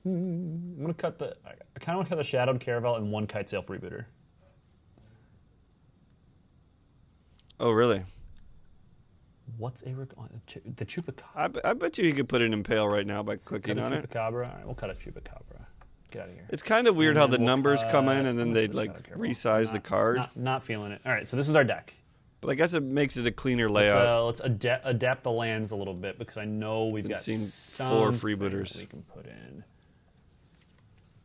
S2: going to cut I kind of want to cut the Shadowed Caravel and 1 Kitesail Freebooter.
S1: Oh, really?
S2: What's the Chupacabra?
S1: I bet you could put an Impale right now by clicking on it.
S2: Chupacabra. All right, we'll cut a Chupacabra. Get out of here.
S1: It's kind of weird
S2: And
S1: how
S2: then
S1: the
S2: we'll
S1: numbers come in and then
S2: let's
S1: they
S2: just
S1: like
S2: gotta be careful.
S1: resize the card.
S2: Not feeling it. All right, so this is our deck.
S1: But I guess it makes it a cleaner layout.
S2: Let's adapt the lands a little bit because I know we've
S1: Been
S2: got
S1: seeing
S2: some
S1: 4 freebooters.
S2: we can put in.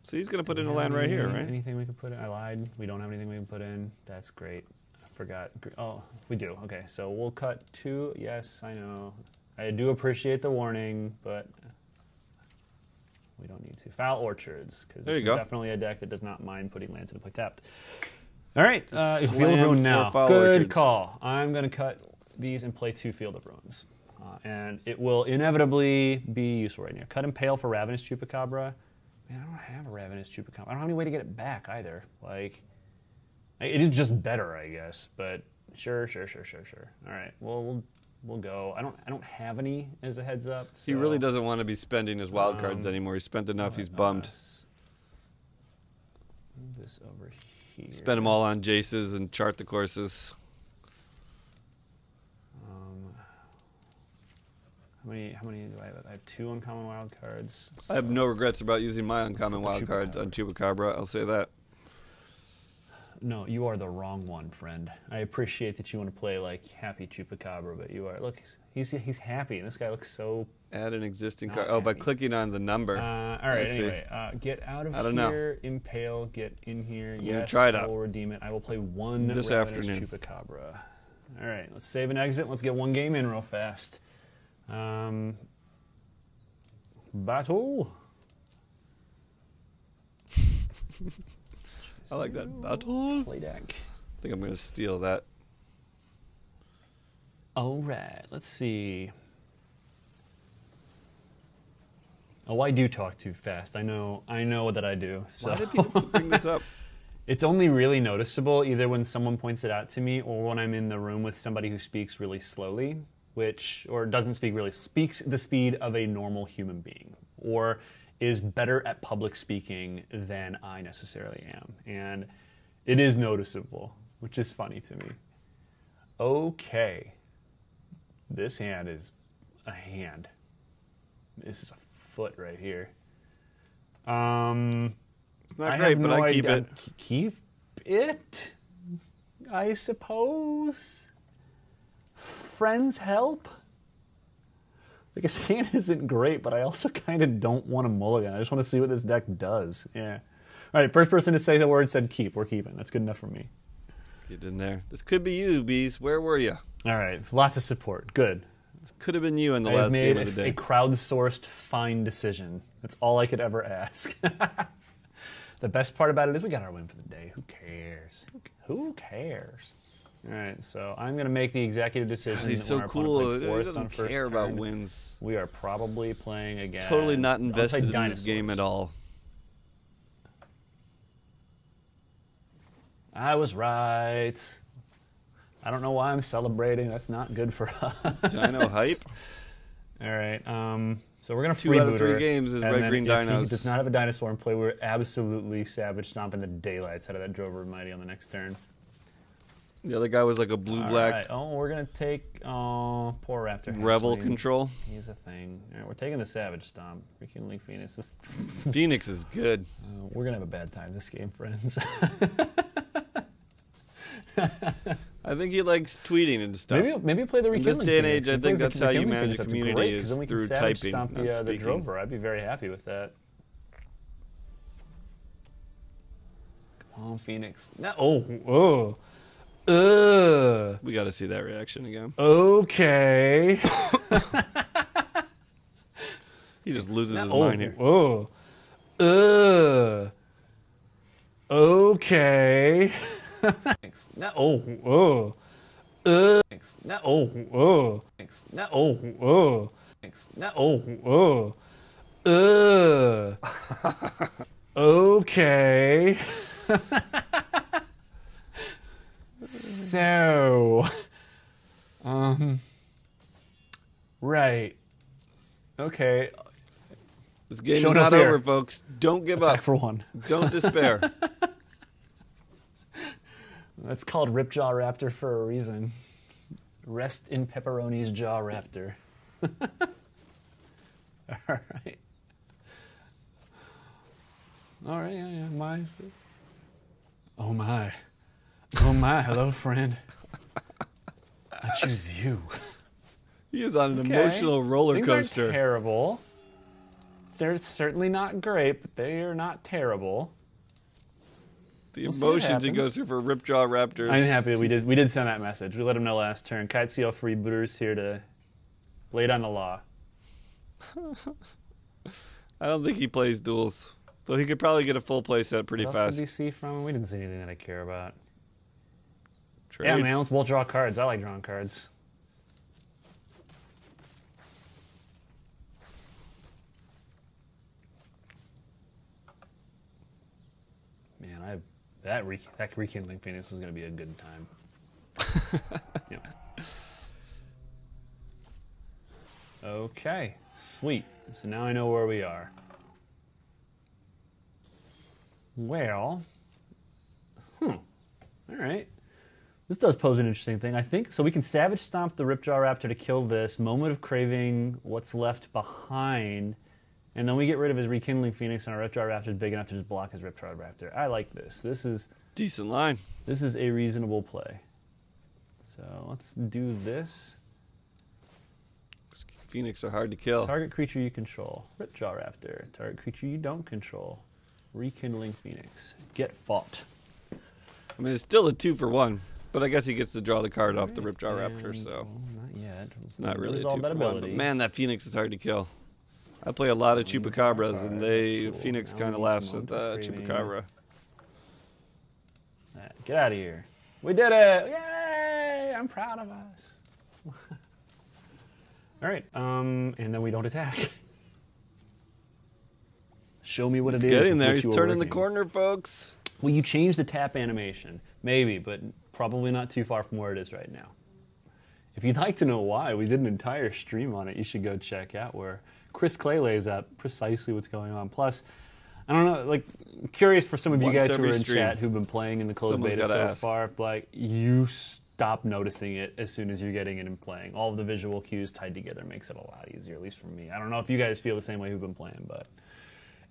S1: So he's going to put in a land right here, right?
S2: Anything we can put in? I lied. We don't have anything we can put in. That's great. I forgot. Oh, we do. Okay, so we'll cut 2. Yes, I know. I do appreciate the warning, but we don't need to. Foul Orchards, because this is definitely a deck that does not mind putting lands into play tapped. All right, Field of Ruin now. Good call. I'm going to cut these and play 2 Field of Ruins. And it will inevitably be useful right now. Cut Impale for Ravenous Chupacabra. Man, I don't have a Ravenous Chupacabra. I don't have any way to get it back either. Like, it is just better, I guess. But sure. All right, well, we'll go. I don't have any as a heads up. So.
S1: He really doesn't want to be spending his wild cards anymore. He's spent enough. He's bummed.
S2: Move this over here.
S1: Spend them all on Jaces and chart the courses.
S2: How many do I have? I have 2 uncommon wild cards. So.
S1: I have no regrets about using my uncommon wild cards on Chupacabra. I'll say that.
S2: No, you are the wrong one, friend. I appreciate that you want to play like happy Chupacabra, but you are. Look, he's happy, and this guy looks so.
S1: Add an existing card. Oh, by clicking on the number.
S2: All right. Anyway, get out of here. Impale. Get in here. Yes.
S1: Try it out.
S2: I will redeem it. I will play 1
S1: this afternoon.
S2: Chupacabra. All right. Let's save and exit. Let's get 1 game in real fast. Battle.
S1: I like that. Battle.
S2: Play deck.
S1: I think I'm going to steal that.
S2: All right. Let's see. Oh, I do talk too fast. I know that I do. So.
S1: Why did people bring this up?
S2: It's only really noticeable either when someone points it out to me or when I'm in the room with somebody who speaks really slowly, or doesn't speak really, speaks the speed of a normal human being, or is better at public speaking than I necessarily am. And it is noticeable, which is funny to me. Okay. This hand is a hand. This is a foot right here.
S1: It's not great, but I keep it.
S2: Keep it, I suppose. Friends help. Like, his hand isn't great, but I also kind of don't want a mulligan. I just want to see what this deck does. Yeah. All right, first person to say the word said keep. We're keeping. That's good enough for me.
S1: Get in there. This could be you, Bees. Where were you?
S2: All right, lots of support. Good.
S1: This could have been you in the last game of the day.
S2: A crowdsourced fine decision. That's all I could ever ask. The best part about it is we got our win for the day. Who cares? Who cares? All right, so I'm going to make the executive decision.
S1: He's so cool. He doesn't care about wins.
S2: We are probably playing again.
S1: He's totally not invested in this game at all.
S2: I was right. I don't know why I'm celebrating. That's not good for us.
S1: Dino hype.
S2: All right. So we're gonna
S1: 2 out of 3 games is red green dinos.
S2: If he does not have a dinosaur in play, we're absolutely savage stomping the daylights out of that Drover Mighty on the next turn.
S1: The other guy was like a blue-black.
S2: Right. Oh, we're gonna take poor Raptor.
S1: Revel control.
S2: He's a thing. All right, we're taking the Savage Stomp. Freaking League Phoenix.
S1: Phoenix is good.
S2: We're gonna have a bad time this game, friends.
S1: I think he likes tweeting and stuff.
S2: Maybe play the Rekindling.
S1: In this day and age, I think that's how you manage a
S2: Phoenix.
S1: community is
S2: great,
S1: through typing, not
S2: the
S1: speaking.
S2: Drover. I'd be very happy with that. Come on, Phoenix. No,
S1: We got to see that reaction again.
S2: Okay.
S1: He just loses his mind here.
S2: Okay. Okay. So, right. Okay.
S1: This game is not over, folks. Don't give up.
S2: For 1.
S1: Don't despair.
S2: That's called Ripjaw Raptor for a reason. Rest in Pepperoni's Jaw Raptor. All right. All right, yeah. Oh my. Oh my, hello friend. I choose you.
S1: He is on an
S2: Okay.
S1: emotional roller
S2: Things
S1: coaster.
S2: aren't terrible. They're certainly not great, but they are not terrible.
S1: The
S2: We'll see what
S1: emotions he
S2: happens.
S1: goes through for Ripjaw Raptors.
S2: I'm happy we did send that message. We let him know last turn. Kiteseal freebooters here to lay down the law.
S1: I don't think he plays duels. So he could probably get a full play set pretty
S2: What else
S1: fast.
S2: did we see from him? We didn't see anything that I care about.
S1: Trade.
S2: Yeah, man, let's both draw cards. I like drawing cards. Man, that rekindling Phoenix is going to be a good time. Yeah. Okay, sweet. So now I know where we are. Well, all right. This does pose an interesting thing, I think. So we can Savage Stomp the Ripjaw Raptor to kill this. Moment of Craving what's left behind. And then we get rid of his Rekindling Phoenix, and our Ripjaw Raptor is big enough to just block his Ripjaw Raptor. I like this. This is
S1: Decent line.
S2: This is a reasonable play. So let's do this.
S1: Phoenix are hard to kill.
S2: Target creature you control. Ripjaw Raptor. Target creature you don't control. Rekindling Phoenix. Get fought.
S1: I mean, it's still a 2-for-1, but I guess he gets to draw the card off the Ripjaw Raptor, so
S2: Well, not yet.
S1: it's not really a
S2: Lose all that
S1: 2-for-1. But
S2: ability.
S1: man, that Phoenix is hard to kill. I play a lot of Chupacabras, and
S2: That's cool.
S1: Phoenix
S2: Now
S1: kind of
S2: we need
S1: laughs
S2: some
S1: at the
S2: Moment of Craving.
S1: Chupacabra.
S2: Get out of here. We did it! Yay! I'm proud of us. All right, and then we don't attack. Show me what
S1: He's
S2: it is.
S1: getting
S2: with
S1: there.
S2: which
S1: He's
S2: you are
S1: turning the
S2: working.
S1: corner, folks.
S2: Will you change the tap animation? Maybe, but probably not too far from where it is right now. If you'd like to know why, we did an entire stream on it. You should go check out where Chris Clay lays out precisely what's going on. Plus, I don't know, like, curious for some of you
S1: Once
S2: guys who are
S1: every
S2: in
S1: stream,
S2: chat who've been playing in the closed
S1: someone's
S2: beta
S1: gotta
S2: so
S1: ask.
S2: far, like, you stop noticing it as soon as you're getting in and playing. All of the visual cues tied together makes it a lot easier, at least for me. I don't know if you guys feel the same way who've been playing, but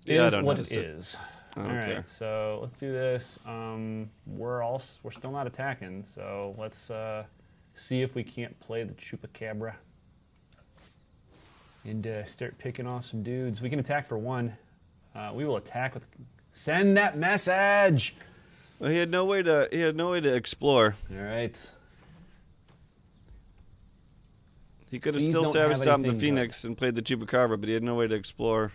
S2: it
S1: Yeah, I
S2: is
S1: don't
S2: what
S1: notice
S2: it
S1: it.
S2: is.
S1: I
S2: All
S1: don't
S2: right,
S1: care.
S2: so let's do this. We're still not attacking, so let's see if we can't play the Chupacabra and start picking off some dudes. We can attack for one. We will attack with. Send that message.
S1: Well, he had no way to explore.
S2: All right.
S1: He could have
S2: Please
S1: still
S2: don't
S1: Savage
S2: have
S1: Stomped the
S2: anything
S1: Phoenix and played the Chupacabra, but he had no way to explore.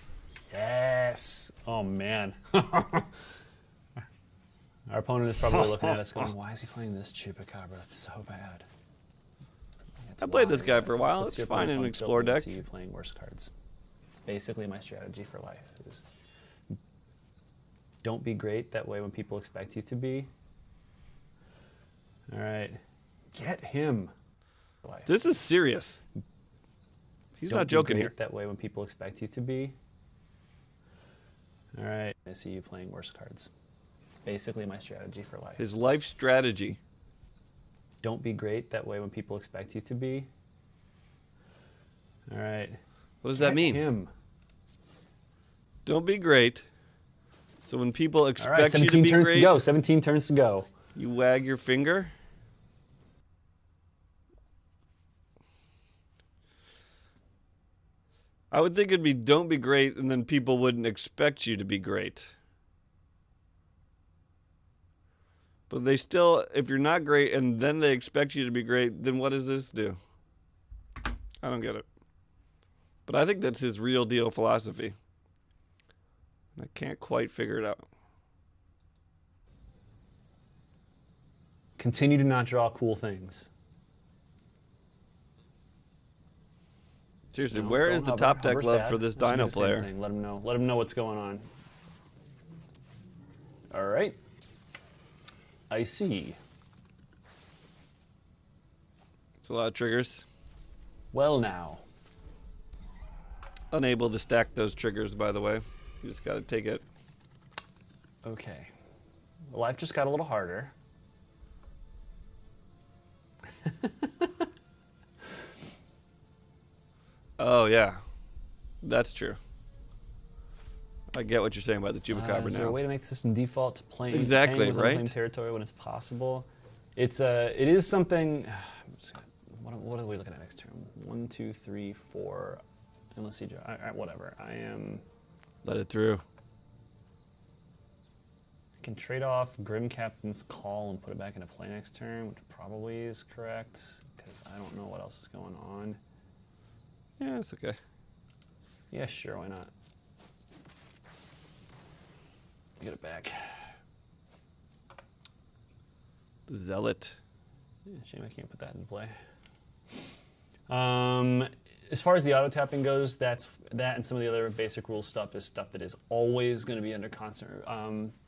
S2: Yes. Oh man. Our opponent is probably looking at us going, "Why is he playing this Chupacabra? That's so bad." That's
S1: I played
S2: why,
S1: this guy
S2: but
S1: for a while.
S2: puts
S1: It's
S2: your
S1: fine
S2: opponents
S1: in an
S2: on
S1: explore
S2: tilt when
S1: deck.
S2: they see you playing worse cards. It's basically my strategy for life. Is don't be great that way when people expect you to be. All right, get him. Life.
S1: This is serious. He's
S2: Don't
S1: not
S2: be
S1: joking
S2: great
S1: here.
S2: that way when people expect you to be. All right, I see you playing worse cards. It's basically my strategy for life.
S1: His life strategy.
S2: Don't be great that way when people expect you to be. All right.
S1: What does that mean?
S2: Him.
S1: Don't be great. So when people
S2: All right,
S1: expect you
S2: 17
S1: to be
S2: turns
S1: great,
S2: to go. 17 turns to go.
S1: you wag your finger. I would think it'd be don't be great, and then people wouldn't expect you to be great. But they still, if you're not great and then they expect you to be great, then what does this do? I don't get it. But I think that's his real deal philosophy. I can't quite figure it out.
S2: Continue to not draw cool things.
S1: Seriously,
S2: No,
S1: where
S2: don't
S1: is the
S2: hover.
S1: top deck
S2: Hover's
S1: love
S2: bad.
S1: for this
S2: That should be
S1: Dino
S2: the same
S1: player?
S2: thing. Let him know. Let him know what's going on. All right. I see.
S1: It's a lot of triggers.
S2: Well now.
S1: Unable to stack those triggers, by the way. You just got to take it.
S2: Okay. Life just got a little harder.
S1: Oh, yeah. That's true. I get what you're saying about the Chupacabra
S2: Is there a
S1: now.
S2: way to make the system default to playing
S1: Exactly,
S2: paying with
S1: right?
S2: unclaimed territory when it's possible? It is something. What are we looking at next turn? 1, 2, 3, 4. Endless siege. Whatever. I
S1: Let it through.
S2: can trade off Grim Captain's Call and put it back into play next turn, which probably is correct because I don't know what else is going on.
S1: Yeah, it's okay.
S2: Yeah, sure. Why not? Get it back.
S1: The Zealot.
S2: Yeah, shame I can't put that into play. As far as the auto tapping goes, that and some of the other basic rule stuff is stuff that is always going to be under constant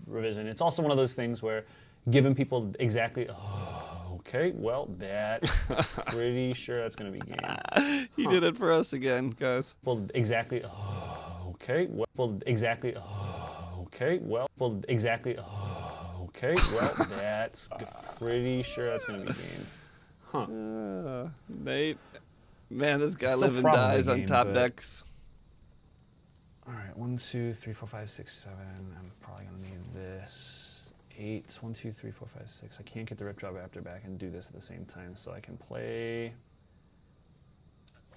S2: revision. It's also one of those things where giving people exactly, okay, well, pretty sure that's going to be game.
S1: He did it for us again, guys.
S2: Well, exactly, okay, well, exactly, okay, well, exactly, okay, well, pretty sure that's going to be game. Huh.
S1: Nate. Man, this guy
S2: Still
S1: lives and
S2: probably
S1: dies on
S2: game,
S1: top
S2: but-
S1: decks.
S2: All right, 1, 2, 3, 4, 5, 6, 7. I'm probably gonna need this. 8. 1, 2, 3, 4, 5, 6. I can't get the Rip Draw Raptor back and do this at the same time, so I can play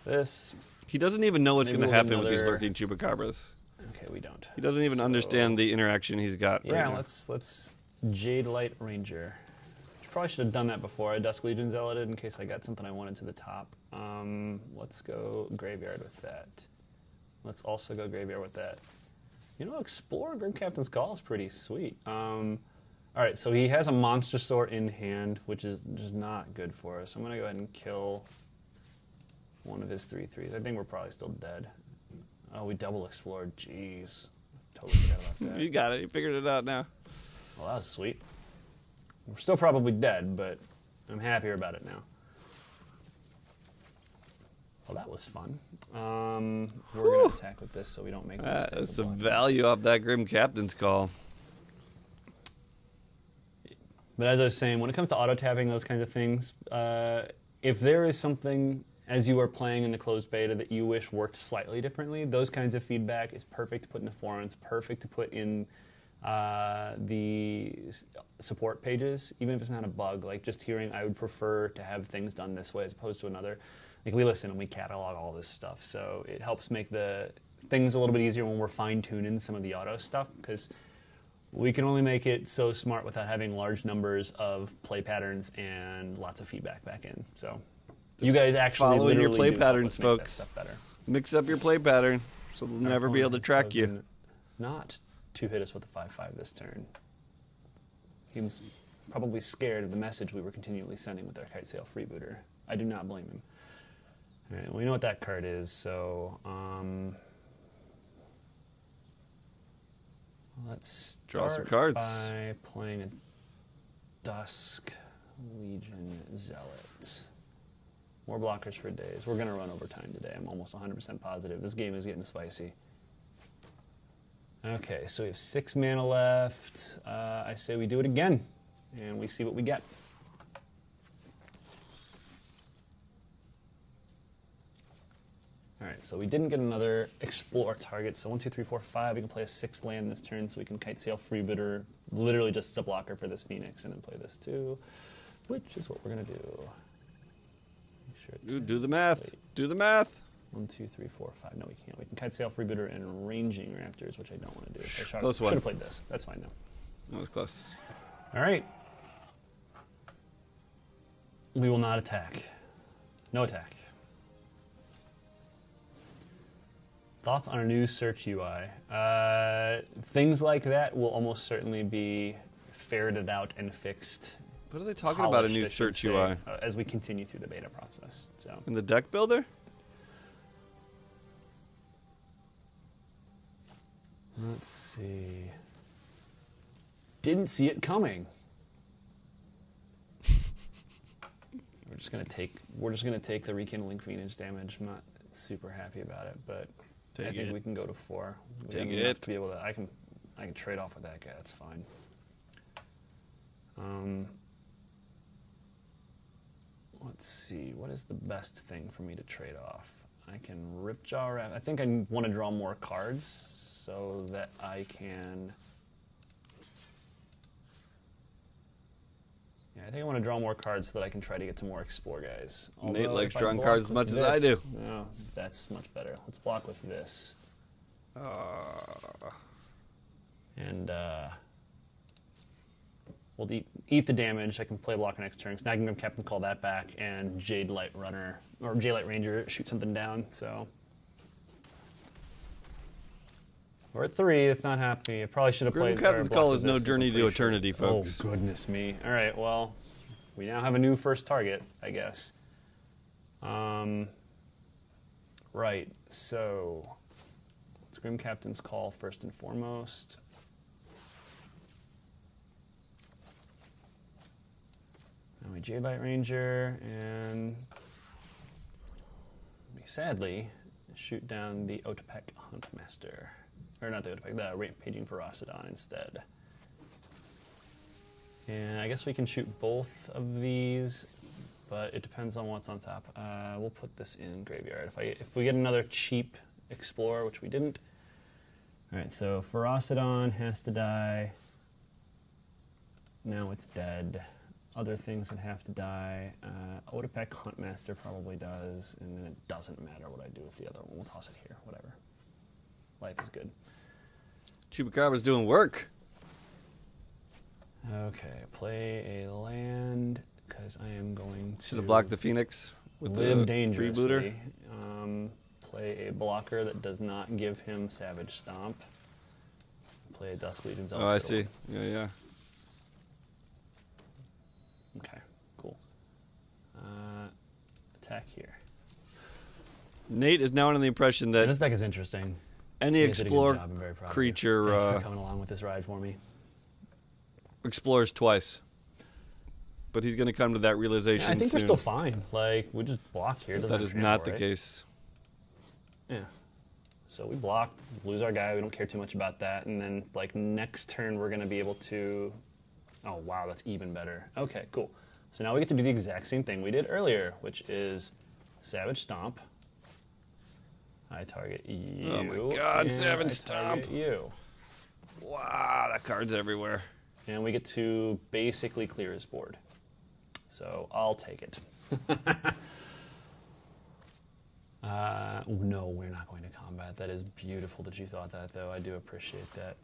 S2: this.
S1: He doesn't even know what's
S2: Maybe
S1: going to
S2: we'll get
S1: happen with these
S2: another-
S1: lurking Chupacabras.
S2: Okay, we don't.
S1: He doesn't even
S2: So-
S1: understand the interaction he's got
S2: Yeah,
S1: right now.
S2: let's Jade Light Ranger. Probably should have done that before I Dusk Legion Zealoted in case I got something I wanted to the top. Let's go Graveyard with that. Let's also go Graveyard with that. You know, Explore Grim Captain's Call is pretty sweet. All right, so he has a Monster Sword in hand, which is just not good for us. I'm going to go ahead and kill one of his 3/3s. I think we're probably still dead. Oh, we double explored. Jeez. Totally forgot about that.
S1: You got it. You figured it out now.
S2: Well, that was sweet. We're still probably dead, but I'm happier about it now. Well, that was fun. We're going to attack with this so we don't make the mistake.
S1: That's
S2: of
S1: some
S2: blocking.
S1: value off that Grim Captain's Call.
S2: But as I was saying, when it comes to auto-tapping, those kinds of things, if there is something as you are playing in the closed beta that you wish worked slightly differently, those kinds of feedback is perfect to put in the forums, perfect to put in the support pages, even if it's not a bug. Like just hearing, I would prefer to have things done this way as opposed to another. Like we listen and we catalog all this stuff, so it helps make the things a little bit easier when we're fine-tuning some of the auto stuff, because we can only make it so smart without having large numbers of play patterns and lots of feedback back in. So you guys actually
S1: Following your
S2: literally
S1: play
S2: do help
S1: patterns,
S2: us make that
S1: folks.
S2: stuff better.
S1: Mix up your play pattern so they'll never be able to
S2: Opponent
S1: track
S2: has
S1: you.
S2: chosen not to hit us with a 5/5 this turn. He was probably scared of the message we were continually sending with our Kite Sail Freebooter. I do not blame him. All right, we know what that card is, so let's
S1: Draw some
S2: start
S1: cards.
S2: by playing a Dusk Legion Zealot. More blockers for days. We're going to run overtime today. I'm almost 100% positive. This game is getting spicy. Okay, so we have 6 mana left. I say we do it again, and we see what we get. All right, so we didn't get another explore target. So 1, 2, 3, 4, 5. We can play a 6th land this turn, so we can Kite Sail Freebooter, literally just as a blocker for this Phoenix, and then play this too, which is what we're gonna do. Make sure it's
S1: Do the math. Do the math.
S2: 1, 2, 3, 4, 5. No, we can't. We can Kite Sail Freebooter and Ranging Raptors, which I don't want to do. I
S1: Close
S2: should
S1: one.
S2: have played this. That's fine though.
S1: That was close.
S2: All right. We will not attack. No attack. Thoughts on our new search UI? Things like that will almost certainly be ferreted out and fixed.
S1: What are they talking about a
S2: Polished,
S1: new
S2: I should
S1: search
S2: say,
S1: UI?
S2: as we continue through the beta process. So
S1: In the deck builder?
S2: let's see. Didn't see it coming. We're just gonna take the rekindling Phoenix damage. I'm not super happy about it, but I
S1: Take
S2: think
S1: it.
S2: we can go to 4. We
S1: Take
S2: have enough
S1: it.
S2: to be able to. I can trade off with that guy. That's fine. Let's see. What is the best thing for me to trade off? I can Ripjaw. I think I want to draw more cards. so that I can. Yeah, I think I want to draw more cards so that I can try to get to more explore guys.
S1: Nate
S2: Although,
S1: likes
S2: if I
S1: drawing
S2: block
S1: cards as
S2: with
S1: much as I do.
S2: No, that's much better. Let's block with this. And we'll eat the damage. I can play blocker next turn. Snagging them, Captain, call that back, and Jade Light Runner or Jade Light Ranger shoot something down. So we're at 3. It's not happy. I probably should have played.
S1: Captain's
S2: blocked
S1: Call
S2: with
S1: is no
S2: this,
S1: journey
S2: I'm
S1: to
S2: pretty
S1: eternity,
S2: sure.
S1: folks.
S2: Oh goodness me! All right, well, we now have a new first target, I guess. Right. So let's Grim Captain's Call first and foremost. Now we Jade Light Ranger and we sadly shoot down the Otepec Huntmaster. Or not the Otepec, the Rampaging Ferocidon instead. And I guess we can shoot both of these, but it depends on what's on top. We'll put this in Graveyard. If we get another cheap Explorer, which we didn't. All right, so Ferocidon has to die. Now it's dead. Other things that have to die. Otepec Huntmaster probably does, and then it doesn't matter what I do with the other one. We'll toss it here, whatever. Life is good.
S1: Chupacabra's doing work.
S2: Okay, play a land, because I am going to...
S1: Should have blocked the Phoenix with
S2: live
S1: the
S2: dangerously.
S1: freebooter.
S2: Play a blocker that does not give him Savage Stomp. Play a Dusk Legion
S1: Oh, I see. Yeah.
S2: Okay, cool. Attack here.
S1: Nate is now under the impression
S2: And
S1: that
S2: this deck is interesting.
S1: any
S2: You guys did a good
S1: explore
S2: job. I'm very proud of you.
S1: creature
S2: Thanks for coming along with this ride for me.
S1: explores twice. But he's going to come to that realization
S2: Yeah, I think
S1: soon.
S2: we're still fine. Like, we just block here.
S1: That is not the case.
S2: Yeah. So we block, lose our guy. We don't care too much about that. And then, like, next turn, we're going to be able to... Oh, wow, that's even better. Okay, cool. So now we get to do the exact same thing we did earlier, which is Savage Stomp. I target you.
S1: Oh my God,
S2: and
S1: Savage
S2: I
S1: Stomp.
S2: target you.
S1: Wow, that card's everywhere.
S2: And we get to basically clear his board. So I'll take it. No, we're not going to combat. That is beautiful that you thought that, though. I do appreciate that.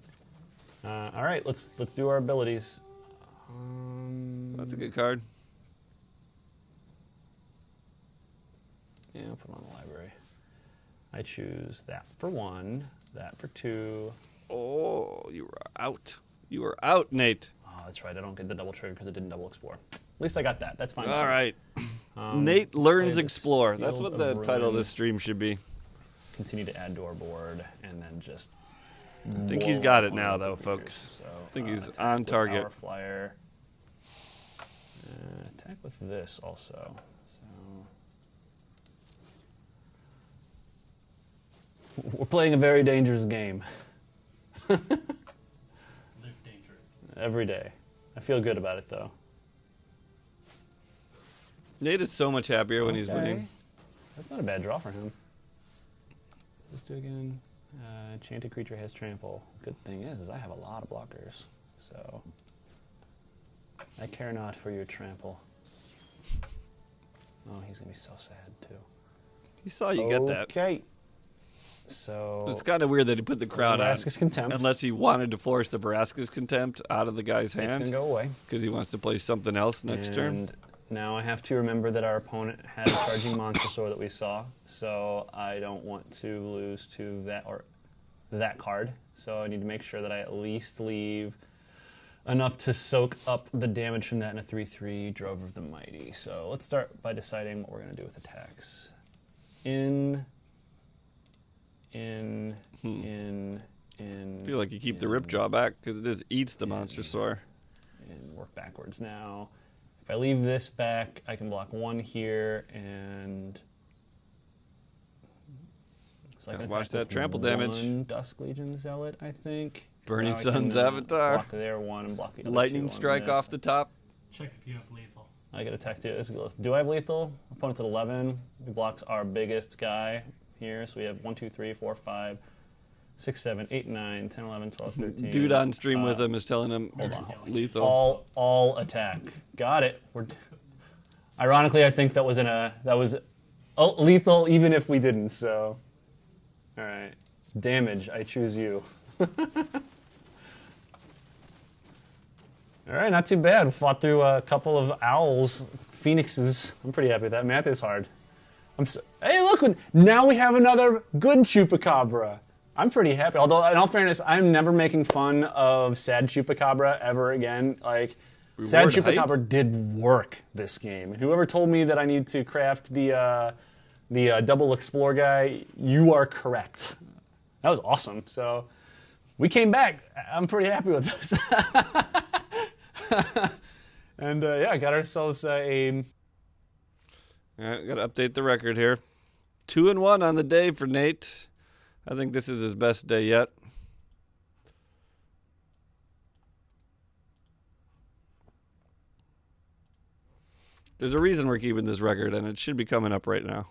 S2: All right, let's do our abilities.
S1: That's a good card.
S2: Yeah, I'll put it on the library. I choose that for 1, that for 2.
S1: Oh, you were out. You were out, Nate.
S2: Oh, that's right. I don't get the double trigger because it didn't double explore. At least I got that. That's fine.
S1: All right. Nate learns
S2: play this
S1: explore. That's
S2: Field
S1: what the
S2: of
S1: title of
S2: Ruin.
S1: this stream should be.
S2: Continue to add to our board, and then just...
S1: I think he's got it now, though, folks.
S2: So,
S1: I think he's
S2: attack
S1: on
S2: with
S1: target.
S2: Power Flyer. Attack with this also. So we're playing a very dangerous game.
S3: Live dangerous.
S2: Every day. I feel good about it, though.
S1: Nate is so much happier when he's winning.
S2: That's not a bad draw for him. Let's do it again. Enchanted creature has trample. Good thing is I have a lot of blockers, so I care not for your trample. Oh, he's gonna be so sad too.
S1: He saw you get that.
S2: Okay. So
S1: It's kind of weird that he put the crowd on.
S2: Vraska's Contempt.
S1: Unless he wanted to force the Vraska's Contempt out of the guy's
S2: It's gonna
S1: hand.
S2: go away.
S1: Because he wants to play something else next turn.
S2: And now I have to remember that our opponent had a charging monster sword that we saw, so I don't want to lose to that or that card. So I need to make sure that I at least leave enough to soak up the damage from that in a 3/3 Drover of the Mighty. So let's start by deciding what we're going to do with attacks. I
S1: feel like you keep the Ripjaw back because it just eats the monster sword.
S2: And work backwards now. If I leave this back, I can block 1 here and... So I can
S1: watch
S2: attack
S1: that
S2: with
S1: trample damage.
S2: 1 Dusk Legion Zealot, I think.
S1: Burning
S2: So now I
S1: Sun's
S2: can,
S1: avatar.
S2: Block there 1 and block the other
S1: Lightning
S2: 2 on
S1: strike
S2: this.
S1: off the top.
S3: Check if you have lethal.
S2: I get attacked too. Do I have lethal? Opponent's at 11. He blocks our biggest guy here. So we have 1, 2, 3, 4, 5, 6, 7, 8, 9, 10, 11, 12, 13.
S1: Dude on stream with him is telling him
S2: hold on.
S1: lethal.
S2: All attack. Got it. Ironically, I think that was lethal even if we didn't. So, all right. Damage. I choose you. All right, not too bad. We fought through a couple of owls, phoenixes. I'm pretty happy with that. Math is hard. Hey, look! Now we have another good chupacabra. I'm pretty happy. Although, in all fairness, I'm never making fun of sad chupacabra ever again. Like, sad chupacabra did work this game. And whoever told me that I need to craft the double explore guy, you are correct. That was awesome. So, we came back. I'm pretty happy with this. And yeah, got ourselves a.
S1: All right, got to update the record here. 2-1 on the day for Nate. I think this is his best day yet. There's a reason we're keeping this record, and it should be coming up right now.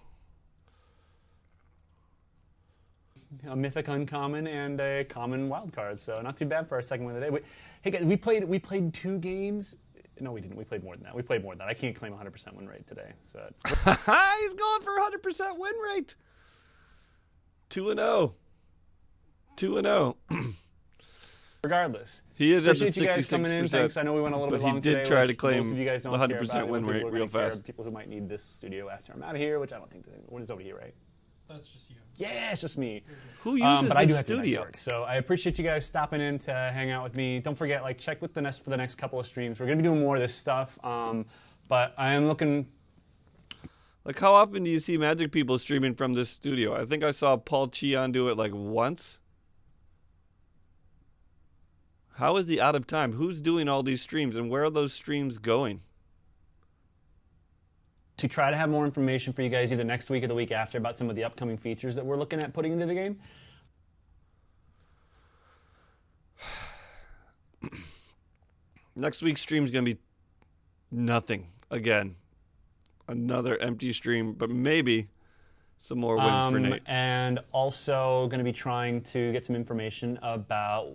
S2: A mythic uncommon and a common wild card, so not too bad for our second win of the day. Hey guys, we played 2 games. No, we didn't. We played more than that. I can't claim 100% win rate today. So
S1: he's going for 100% win rate. 2-0. 2-0.
S2: Regardless,
S1: he is at the 66%.
S2: Appreciate you guys coming in. Thanks. I know we went a little bit long
S1: today. But he did try to claim
S2: most of you guys don't
S1: the 100%
S2: care about
S1: win rate real fast.
S2: People who might need this studio after I'm out of here, which I don't think one is over here, right?
S3: That's just you.
S2: Yeah, it's just me.
S1: Who uses
S2: but I do
S1: this
S2: have
S1: studio?
S2: Work, so I appreciate you guys stopping in to hang out with me. Don't forget, check with the Nest for the next couple of streams. We're gonna be doing more of this stuff. But I am looking.
S1: How often do you see Magic people streaming from this studio? I think I saw Paul Cheon do it once. How is he out of time? Who's doing all these streams, and where are those streams going?
S2: To try to have more information for you guys either next week or the week after about some of the upcoming features that we're looking at putting into the game.
S1: Next week's stream is going to be nothing. Again, another empty stream, but maybe some more wins for Nate.
S2: And also going to be trying to get some information about,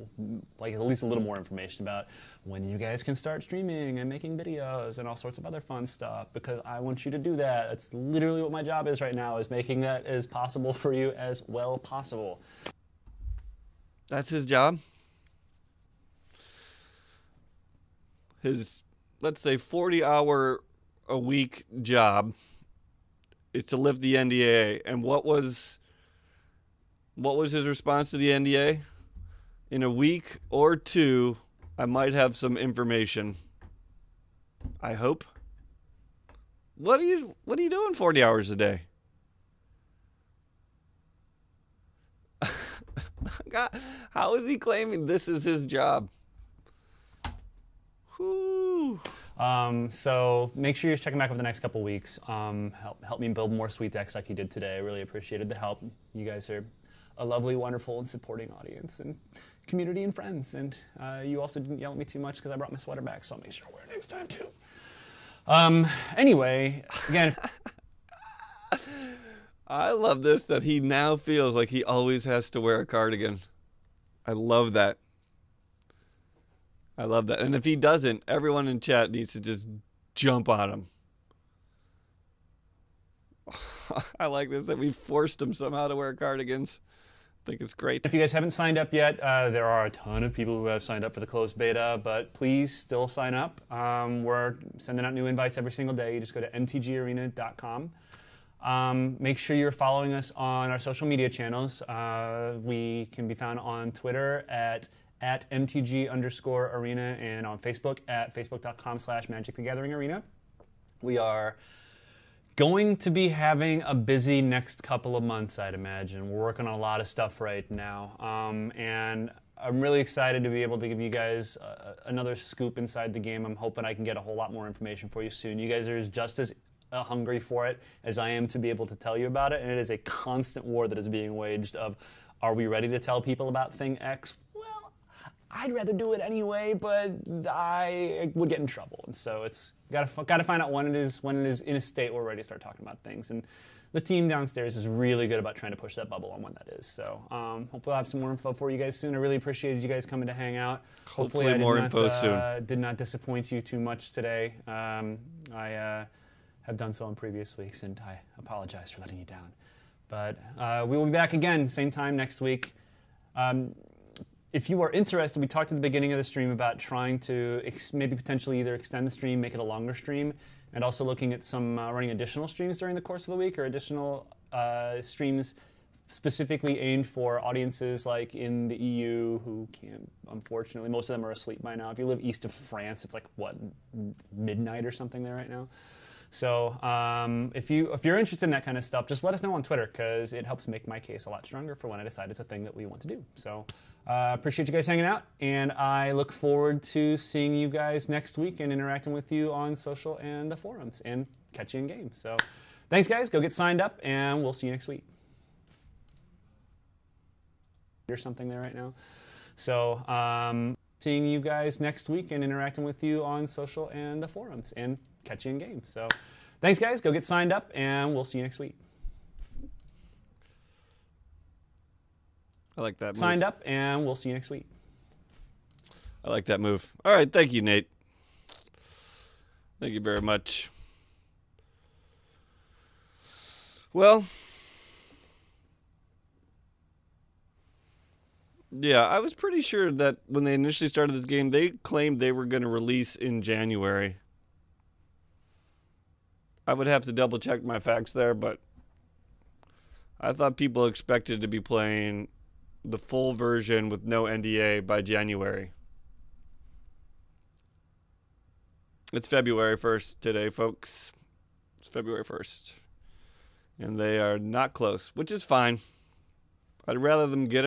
S2: at least a little more information about when you guys can start streaming and making videos and all sorts of other fun stuff, because I want you to do that. That's literally what my job is right now, is making that as possible for you as well possible.
S1: That's his job? His, let's say, 40-hour-a-week job is to lift the NDA. And what was his response to the NDA? In a week or 2, I might have some information. I hope. What are you doing 40 hours a day? God, how is he claiming this is his job? Whew.
S2: So make sure you're checking back over the next couple weeks. Help me build more sweet decks like you did today. I really appreciated the help. You guys are a lovely, wonderful, and supporting audience and community and friends. And you also didn't yell at me too much because I brought my sweater back, so I'll make sure I wear it next time too. Anyway, again.
S1: I love this, that he now feels like he always has to wear a cardigan. I love that. I love that. And if he doesn't, everyone in chat needs to just jump on him. I like this, that we forced him somehow to wear cardigans. I think it's great.
S2: If you guys haven't signed up yet, there are a ton of people who have signed up for the closed beta, but please still sign up. We're sending out new invites every single day. You just go to mtgarena.com. Make sure you're following us on our social media channels. We can be found on Twitter at MTG_arena and on Facebook at facebook.com/MagicTheGatheringArena. We are going to be having a busy next couple of months, I'd imagine. We're working on a lot of stuff right now. And I'm really excited to be able to give you guys another scoop inside the game. I'm hoping I can get a whole lot more information for you soon. You guys are just as hungry for it as I am to be able to tell you about it. And it is a constant war that is being waged of, are we ready to tell people about thing X? Well, I'd rather do it anyway, but I would get in trouble. And so it's Got to find out when it is in a state where we're ready to start talking about things. And the team downstairs is really good about trying to push that bubble on when that is. So hopefully I'll have some more info for you guys soon. I really appreciated you guys coming to hang out.
S1: Hopefully more info soon.
S2: Did not disappoint you too much today. I have done so in previous weeks, and I apologize for letting you down. But we will be back again, same time next week. If you are interested, we talked at the beginning of the stream about trying to maybe potentially either extend the stream, make it a longer stream, and also looking at some running additional streams during the course of the week, or additional streams specifically aimed for audiences like in the EU who can't, unfortunately, most of them are asleep by now. If you live east of France, it's like, what, midnight or something there right now? So if you're interested in that kind of stuff, just let us know on Twitter, because it helps make my case a lot stronger for when I decide it's a thing that we want to do. So appreciate you guys hanging out, and I look forward to seeing you guys next week and interacting with you on social and the forums and catch you in game. So thanks, guys. Go get signed up, and we'll see you next week. Or something there right now. So seeing you guys next week and interacting with you on social and the forums and catch you in game. So thanks, guys. Go get signed up, and we'll see you next week.
S1: I like that move.
S2: Signed up, and we'll see you next week.
S1: I like that move. All right. Thank you, Nate. Thank you very much. Well, yeah, I was pretty sure that when they initially started this game, they claimed they were going to release in January. I would have to double check my facts there, but I thought people expected to be playing the full version with no NDA by January. It's February 1st today, folks. It's February 1st. And they are not close, which is fine. I'd rather them get it.